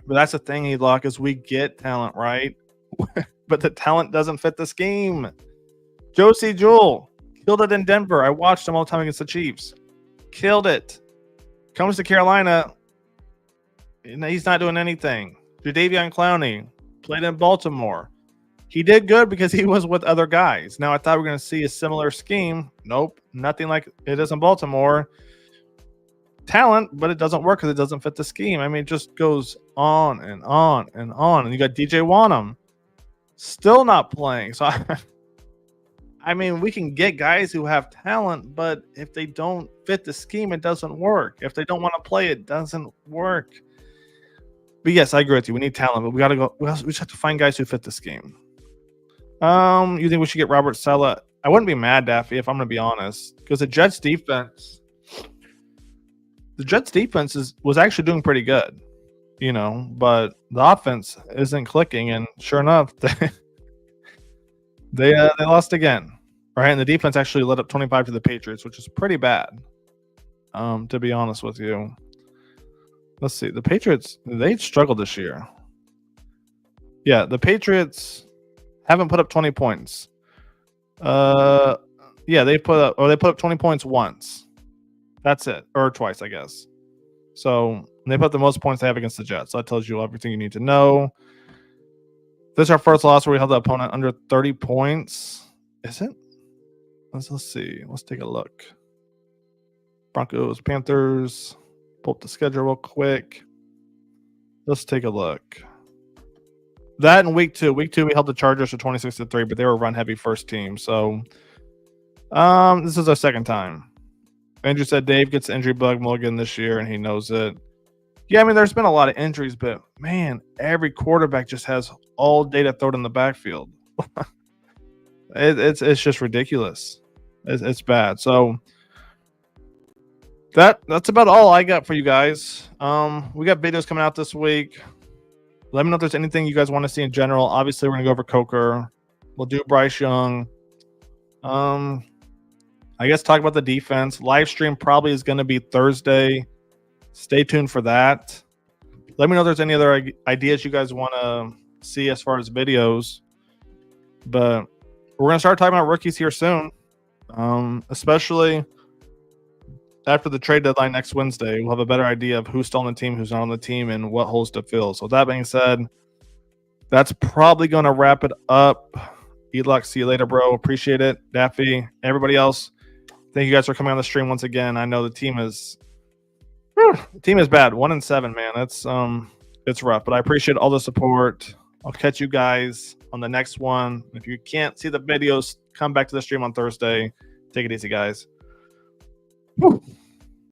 But that's the thing, Elock, is we get talent, right? But the talent doesn't fit the scheme. Josie Jewell killed it in Denver. I watched him all the time against the Chiefs. Killed it. Comes to Carolina. He's not doing anything. Jadeveon Clowney played in Baltimore. He did good because he was with other guys. Now, I thought we were going to see a similar scheme. Nope. Nothing like it is in Baltimore. Talent, but it doesn't work because it doesn't fit the scheme. I mean, it just goes on and on and on. And you got DJ Wanham still not playing. So, I mean, we can get guys who have talent, but if they don't fit the scheme, it doesn't work. If they don't want to play, it doesn't work. But yes, I agree with you. We need talent, but we got to go. We just have to find guys who fit the scheme. You think we should get Robert Saleh? I wouldn't be mad, Daffy, if I'm going to be honest, because the Jets defense was actually doing pretty good, but the offense isn't clicking, and sure enough, they lost again, right? And the defense actually led up 25 to the Patriots, which is pretty bad, to be honest with you. Let's see. The Patriots, they struggled this year. Yeah, the Patriots haven't put up 20 points. Yeah, they put up 20 points once. That's it. Or twice, I guess. So they put the most points they have against the Jets. So that tells you everything you need to know. This is our first loss where we held the opponent under 30 points. Is it? Let's see. Let's take a look. Broncos, Panthers. Pull up the schedule real quick. Let's take a look. That in week 2. Week 2, we held the Chargers to 26-3, but they were a run-heavy first team. So this is our second time. Andrew said Dave gets injury bug mulligan this year, and he knows it. Yeah, I mean, there's been a lot of injuries, but, man, every quarterback just has all data thrown in the backfield. It's just ridiculous. It's bad. So that's about all I got for you guys. We got videos coming out this week. Let me know if there's anything you guys want to see in general. Obviously, we're gonna go over Coker. We'll do Bryce Young. I guess talk about the defense. Live stream probably is gonna be Thursday. Stay tuned for that. Let me know if there's any other ideas you guys want to see as far as videos. But we're going to start talking about rookies here soon, especially after the trade deadline next Wednesday. We'll have a better idea of who's still on the team, who's not on the team, and what holes to fill. So with that being said, that's probably going to wrap it up. Edlock, see you later, bro. Appreciate it. Daffy, everybody else, thank you guys for coming on the stream once again. I know the team is bad. 1-7, man. That's it's rough, but I appreciate all the support. I'll catch you guys on the next one. If you can't see the videos, come back to the stream on Thursday. Take it easy, guys. Woo.